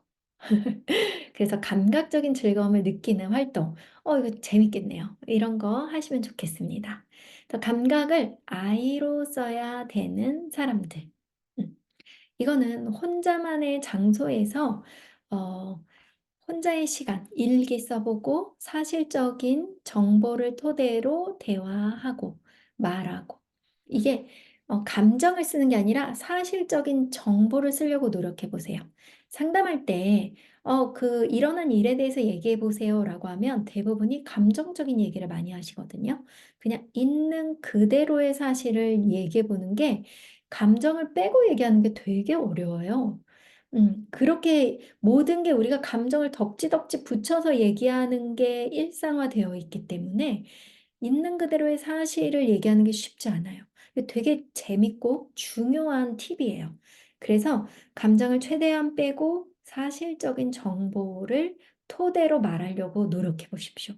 그래서 감각적인 즐거움을 느끼는 활동. 이거 재밌겠네요. 이런 거 하시면 좋겠습니다. 또 감각을 I로 써야 되는 사람들. 음. 이거는 혼자만의 장소에서 어, 혼자의 시간, 일기 써보고 사실적인 정보를 토대로 대화하고 말하고 이게 감정을 쓰는 게 아니라 사실적인 정보를 쓰려고 노력해 보세요. 상담할 때 일어난 일에 대해서 얘기해 보세요 라고 하면 대부분이 감정적인 얘기를 많이 하시거든요. 그냥 있는 그대로의 사실을 얘기해 보는 게 감정을 빼고 얘기하는 게 되게 어려워요. 그렇게 모든 게 우리가 감정을 덕지덕지 붙여서 얘기하는 게 일상화되어 있기 때문에 있는 그대로의 사실을 얘기하는 게 쉽지 않아요. 되게 재밌고 중요한 팁이에요. 그래서 감정을 최대한 빼고 사실적인 정보를 토대로 말하려고 노력해 보십시오.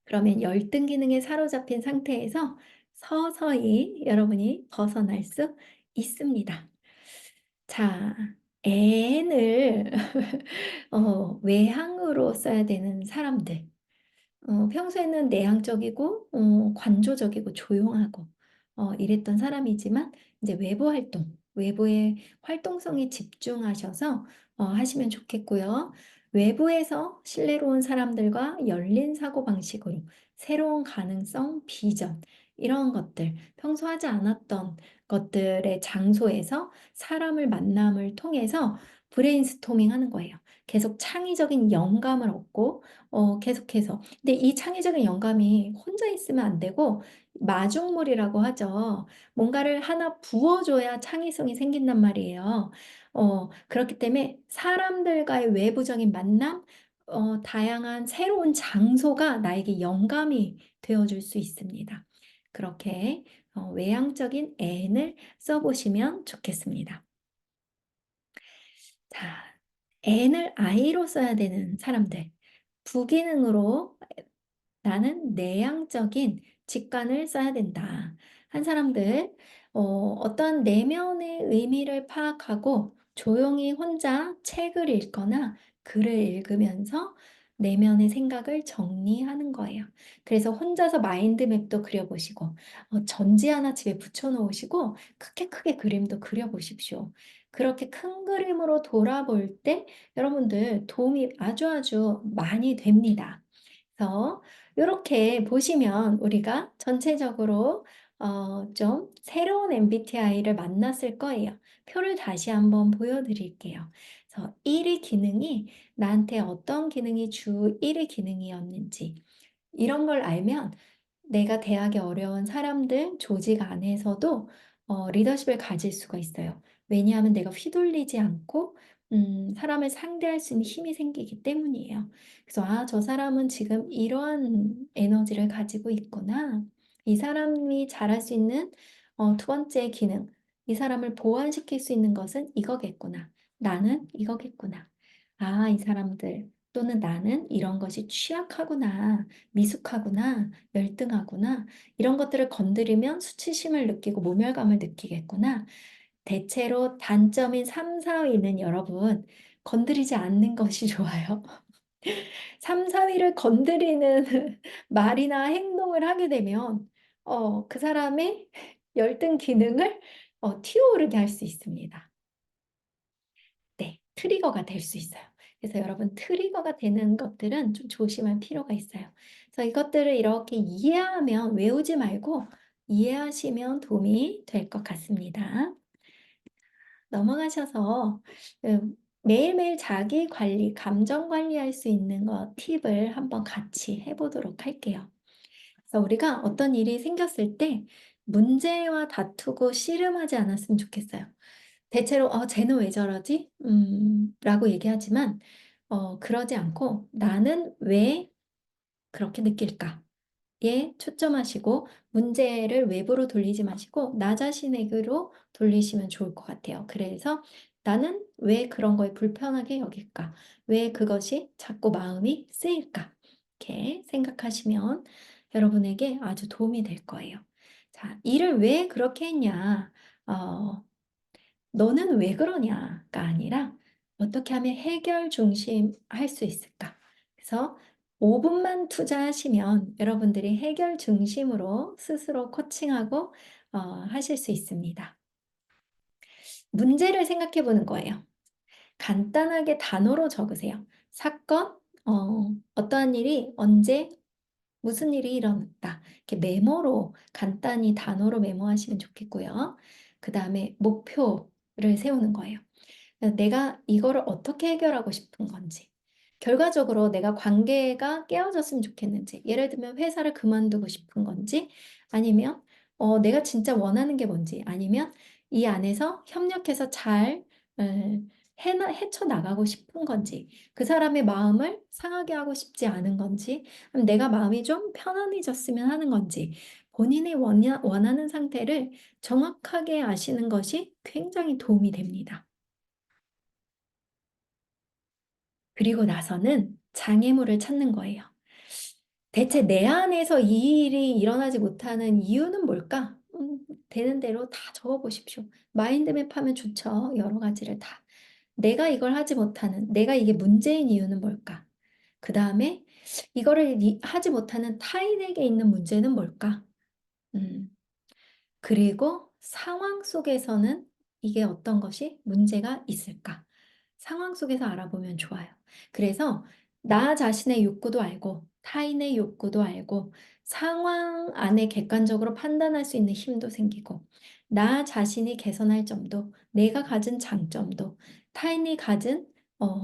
그러면 열등 기능에 사로잡힌 상태에서 서서히 여러분이 벗어날 수 있습니다. 자, N을 외향으로 써야 되는 사람들. 평소에는 내향적이고 관조적이고 조용하고 이랬던 사람이지만 이제 외부 활동, 외부의 활동성에 집중하셔서 하시면 좋겠고요. 외부에서 신뢰로운 사람들과 열린 사고방식으로 새로운 가능성, 비전 이런 것들, 평소 하지 않았던 것들의 장소에서 사람을 만남을 통해서 브레인스토밍 하는 거예요. 계속 창의적인 영감을 얻고 계속해서. 근데 이 창의적인 영감이 혼자 있으면 안 되고 마중물이라고 하죠. 뭔가를 하나 부어줘야 창의성이 생긴단 말이에요. 그렇기 때문에 사람들과의 외부적인 만남, 다양한 새로운 장소가 나에게 영감이 되어줄 수 있습니다. 그렇게 외향적인 N을 써보시면 좋겠습니다. 자, N을 I로 써야 되는 사람들. 부기능으로 나는 내향적인 직관을 써야 된다. 한 사람들, 어떤 내면의 의미를 파악하고 조용히 혼자 책을 읽거나 글을 읽으면서 내면의 생각을 정리하는 거예요. 그래서 혼자서 마인드맵도 그려보시고, 전지 하나 집에 붙여놓으시고, 크게 크게 그림도 그려보십시오. 그렇게 큰 그림으로 돌아볼 때 여러분들 도움이 아주 아주 많이 됩니다. 그래서 이렇게 보시면 우리가 전체적으로 좀 새로운 MBTI를 만났을 거예요. 표를 다시 한번 보여드릴게요. 그래서 1위 기능이 나한테 어떤 기능이 주 1위 기능이었는지 이런 걸 알면 내가 대하기 어려운 사람들, 조직 안에서도 리더십을 가질 수가 있어요. 왜냐하면 내가 휘둘리지 않고 사람을 상대할 수 있는 힘이 생기기 때문이에요. 그래서 아, 저 사람은 지금 이러한 에너지를 가지고 있구나. 이 사람이 잘할 수 있는 두 번째 기능, 이 사람을 보완시킬 수 있는 것은 이거겠구나. 나는 이거겠구나. 아, 이 사람들 또는 나는 이런 것이 취약하구나. 미숙하구나, 열등하구나, 이런 것들을 건드리면 수치심을 느끼고 모멸감을 느끼겠구나. 대체로 단점인 3, 4위는 여러분, 건드리지 않는 것이 좋아요. 3, 4위를 건드리는 말이나 행동을 하게 되면, 그 사람의 열등 기능을 튀어오르게 할 수 있습니다. 네, 트리거가 될 수 있어요. 그래서 여러분 트리거가 되는 것들은 좀 조심할 필요가 있어요. 그래서 이것들을 이렇게 이해하면 외우지 말고 이해하시면 도움이 될 것 같습니다. 넘어가셔서 매일매일 자기 관리, 감정 관리할 수 있는 거 팁을 한번 같이 해보도록 할게요. 그래서 우리가 어떤 일이 생겼을 때 문제와 다투고 씨름하지 않았으면 좋겠어요. 대체로 쟤는 왜 저러지? 라고 얘기하지만 그러지 않고 나는 왜 그렇게 느낄까? 에 초점하시고 문제를 외부로 돌리지 마시고 나 자신에게로 돌리시면 좋을 것 같아요. 그래서 나는 왜 그런 거에 불편하게 여길까? 왜 그것이 자꾸 마음이 쓰일까? 이렇게 생각하시면 여러분에게 아주 도움이 될 거예요. 자, 일을 왜 그렇게 했냐? 어, 너는 왜 그러냐가 아니라 어떻게 하면 해결 중심 할 수 있을까? 그래서 5분만 투자하시면 여러분들이 해결 중심으로 스스로 코칭하고 하실 수 있습니다. 문제를 생각해 보는 거예요. 간단하게 단어로 적으세요. 사건, 어떠한 일이 언제 무슨 일이 일어났다. 이렇게 메모로 간단히 단어로 메모하시면 좋겠고요. 그 다음에 목표를 세우는 거예요. 내가 이거를 어떻게 해결하고 싶은 건지. 결과적으로 내가 관계가 깨어졌으면 좋겠는지. 예를 들면 회사를 그만두고 싶은 건지, 아니면 내가 진짜 원하는 게 뭔지, 아니면 이 안에서 협력해서 잘 헤쳐나가고 싶은 건지, 그 사람의 마음을 상하게 하고 싶지 않은 건지, 그럼 내가 마음이 좀 편안해졌으면 하는 건지, 본인이 원하는 상태를 정확하게 아시는 것이 굉장히 도움이 됩니다. 그리고 나서는 장애물을 찾는 거예요. 대체 내 안에서 이 일이 일어나지 못하는 이유는 뭘까? 되는 대로 다 적어보십시오. 마인드맵 하면 좋죠. 여러 가지를 다. 내가 이걸 하지 못하는, 내가 이게 문제인 이유는 뭘까? 그 다음에 이거를 하지 못하는 타인에게 있는 문제는 뭘까? 음, 그리고 상황 속에서는 이게 어떤 것이 문제가 있을까? 상황 속에서 알아보면 좋아요. 그래서 나 자신의 욕구도 알고 타인의 욕구도 알고 상황 안에 객관적으로 판단할 수 있는 힘도 생기고 나 자신이 개선할 점도 내가 가진 장점도 타인이 가진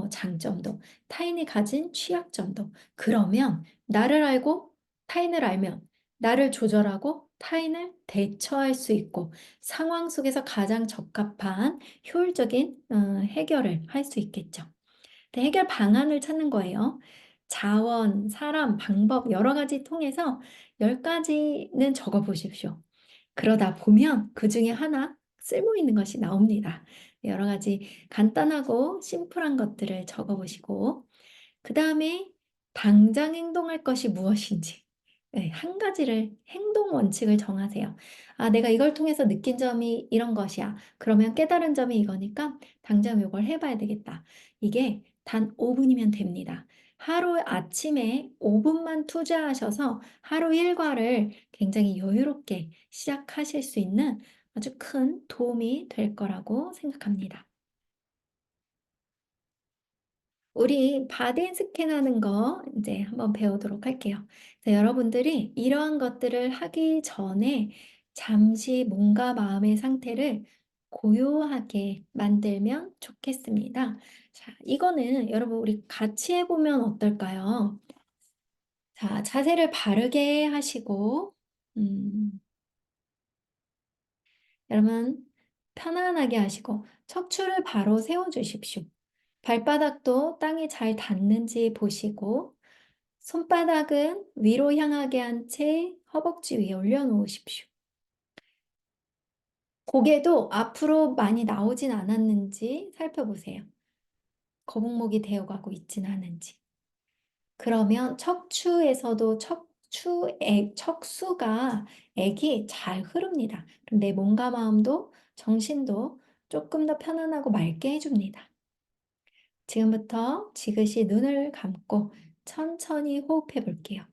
장점도 타인이 가진 취약점도 그러면 나를 알고 타인을 알면 나를 조절하고 타인을 대처할 수 있고 상황 속에서 가장 적합한 효율적인 해결을 할 수 있겠죠. 해결 방안을 찾는 거예요. 자원, 사람, 방법 여러 가지 통해서 10가지는 적어 보십시오. 그러다 보면 그중에 하나 쓸모 있는 것이 나옵니다. 여러 가지 간단하고 심플한 것들을 적어 보시고 그다음에 당장 행동할 것이 무엇인지 네, 한 가지를 행동 원칙을 정하세요. '아 내가 이걸 통해서 느낀 점이 이런 것이야. 그러면 깨달은 점이 이거니까 당장 요걸 해 봐야 되겠다.' 이게 단 5 분이면 됩니다. 하루 아침에 5 분만 투자하셔서 하루 일과를 굉장히 여유롭게 시작하실 수 있는 아주 큰 도움이 될 거라고 생각합니다. 우리 바디 스캔하는 거 이제 한번 배우도록 할게요. 그래서 여러분들이 이러한 것들을 하기 전에 잠시 몸과 마음의 상태를 고요하게 만들면 좋겠습니다. 자, 이거는 여러분 우리 같이 해 보면 어떨까요? 자, 자세를 바르게 하시고 음 여러분 편안하게 하시고 척추를 바로 세워 주십시오. 발바닥도 땅에 잘 닿는지 보시고 손바닥은 위로 향하게 한 채 허벅지 위에 올려놓으십시오. 고개도 앞으로 많이 나오진 않았는지 살펴보세요. 거북목이 되어가고 있진 않은지. 그러면 척추에서도 척수가 액이 잘 흐릅니다. 그럼 내 몸과 마음도 정신도 조금 더 편안하고 맑게 해줍니다. 지금부터 지그시 눈을 감고 천천히 호흡해 볼게요.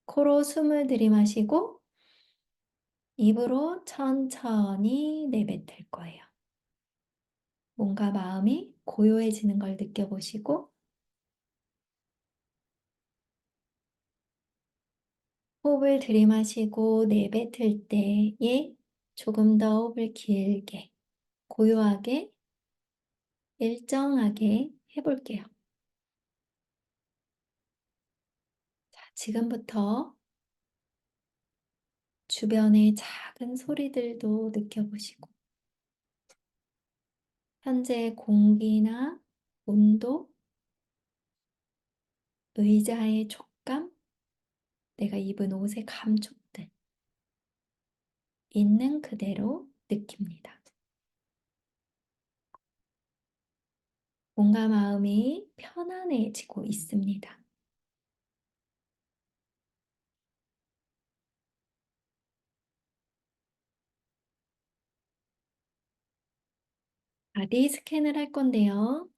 코로 숨을 들이마시고 입으로 천천히 내뱉을 거예요. 몸과 마음이 고요해지는 걸 느껴보시고 호흡을 들이마시고 내뱉을 때에 조금 더 호흡을 길게, 고요하게, 일정하게 해볼게요. 자, 지금부터 주변의 작은 소리들도 느껴보시고 현재 공기나 온도, 의자의 촉감, 내가 입은 옷의 감촉들 있는 그대로 느낍니다. 몸과 마음이 편안해지고 있습니다. 바디 스캔을 할 건데요.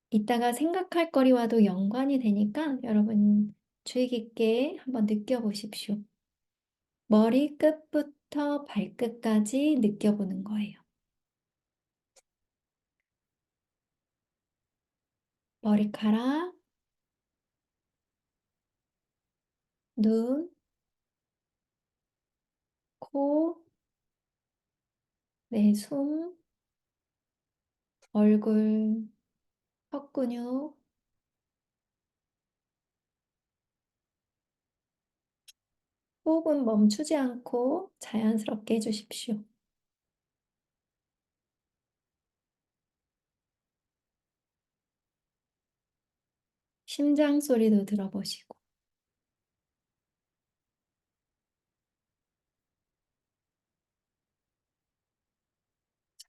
이따가 생각할 거리와도 연관이 되니까 여러분 주의 깊게 한번 느껴보십시오. 머리끝부터 발끝까지 느껴보는 거예요. 머리카락, 눈, 코, 내 숨, 얼굴, 턱근육, 호흡은 멈추지 않고 자연스럽게 해주십시오. 심장 소리도 들어보시고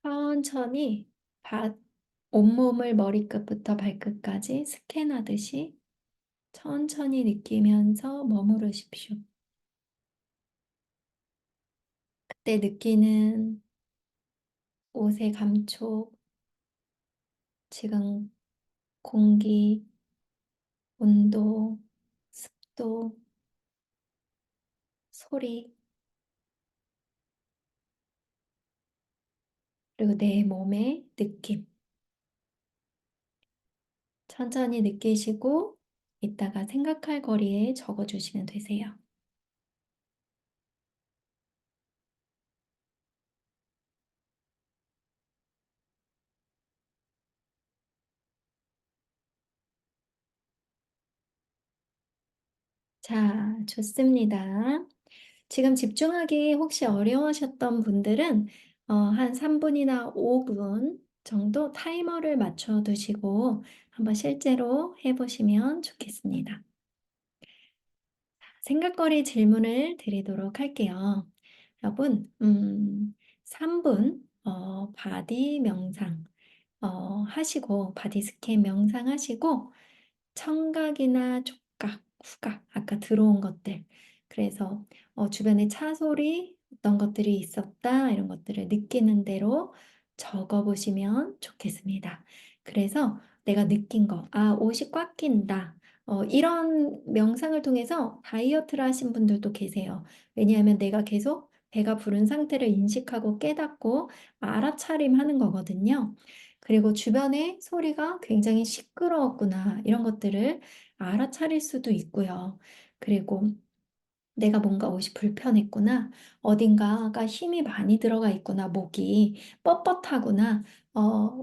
천천히 온몸을 머리끝부터 발끝까지 스캔하듯이 천천히 느끼면서 머무르십시오. 그때 느끼는 옷의 감촉, 지금 공기, 온도, 습도, 소리, 그리고 내 몸의 느낌. 천천히 느끼시고 이따가 생각할 거리에 적어주시면 되세요. 자, 좋습니다. 지금 집중하기 혹시 어려우셨던 분들은 한 3 분이나 5분 정도 타이머를 맞춰 두시고 한번 실제로 해 보시면 좋겠습니다. 생각거리 질문을 드리도록 할게요. 여러분, 3분 바디 명상 하시고 바디 스캔 명상하시고 청각이나 촉각, 후각 아까 들어온 것들 그래서 주변에 차 소리 어떤 것들이 있었다 이런 것들을 느끼는 대로 적어 보시면 좋겠습니다. 그래서 내가 느낀 거 '아 옷이 꽉 낀다.' 이런 명상을 통해서 다이어트를 하신 분들도 계세요. 왜냐하면 내가 계속 배가 부른 상태를 인식하고 깨닫고 알아차림하는 거거든요. 그리고 주변의 소리가 굉장히 시끄러웠구나 이런 것들을 알아차릴 수도 있고요. 그리고 '내가 뭔가 옷이 불편했구나. 어딘가가 힘이 많이 들어가 있구나. 목이 뻣뻣하구나.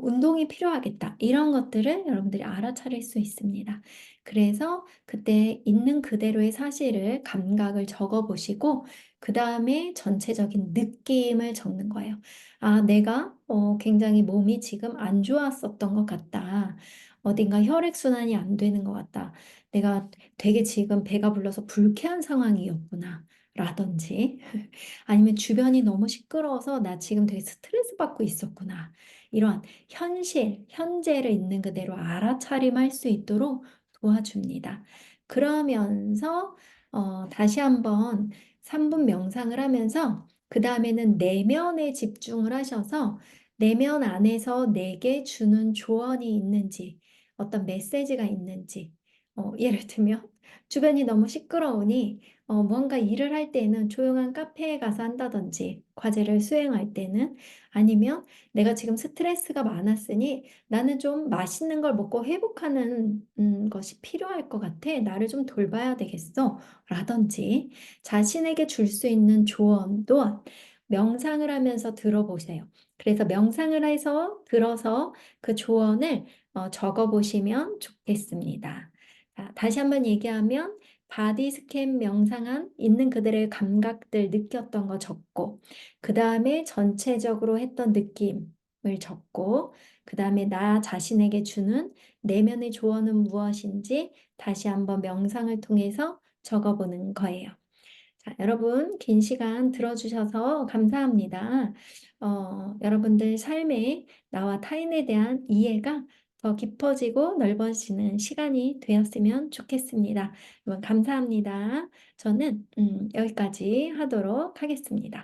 운동이 필요하겠다.' 이런 것들을 여러분들이 알아차릴 수 있습니다. 그래서 그때 있는 그대로의 사실을 감각을 적어 보시고 그다음에 전체적인 느낌을 적는 거예요. '아 내가 굉장히 몸이 지금 안 좋았었던 것 같다. 어딘가 혈액순환이 안 되는 것 같다. 내가 되게 지금 배가 불러서 불쾌한 상황이었구나.' 라든지 아니면 '주변이 너무 시끄러워서 나 지금 되게 스트레스 받고 있었구나.' 이러한 현실, 현재를 있는 그대로 알아차림할 수 있도록 도와줍니다. 그러면서 다시 한번 3분 명상을 하면서 그다음에는 내면에 집중을 하셔서 내면 안에서 내게 주는 조언이 있는지 어떤 메시지가 있는지 예를 들면 주변이 너무 시끄러우니 뭔가 일을 할 때는 조용한 카페에 가서 한다든지 과제를 수행할 때는 아니면 '내가 지금 스트레스가 많았으니 나는 좀 맛있는 걸 먹고 회복하는 것이 필요할 것 같아. 나를 좀 돌봐야 되겠어.' 라든지 자신에게 줄 수 있는 조언 또한 명상을 하면서 들어보세요. 그래서 명상을 해서 들어서 그 조언을 적어 보시면 좋겠습니다. 자, 다시 한번 얘기하면 바디 스캔 명상한 있는 그들의 감각들 느꼈던 거 적고 그다음에 전체적으로 했던 느낌을 적고 그다음에 나 자신에게 주는 내면의 조언은 무엇인지 다시 한번 명상을 통해서 적어 보는 거예요. 자, 여러분 긴 시간 들어주셔서 감사합니다. 여러분들 삶에 나와 타인에 대한 이해가 더 깊어지고 넓어지는 시간이 되었으면 좋겠습니다. 여러분 감사합니다. 저는 여기까지 하도록 하겠습니다.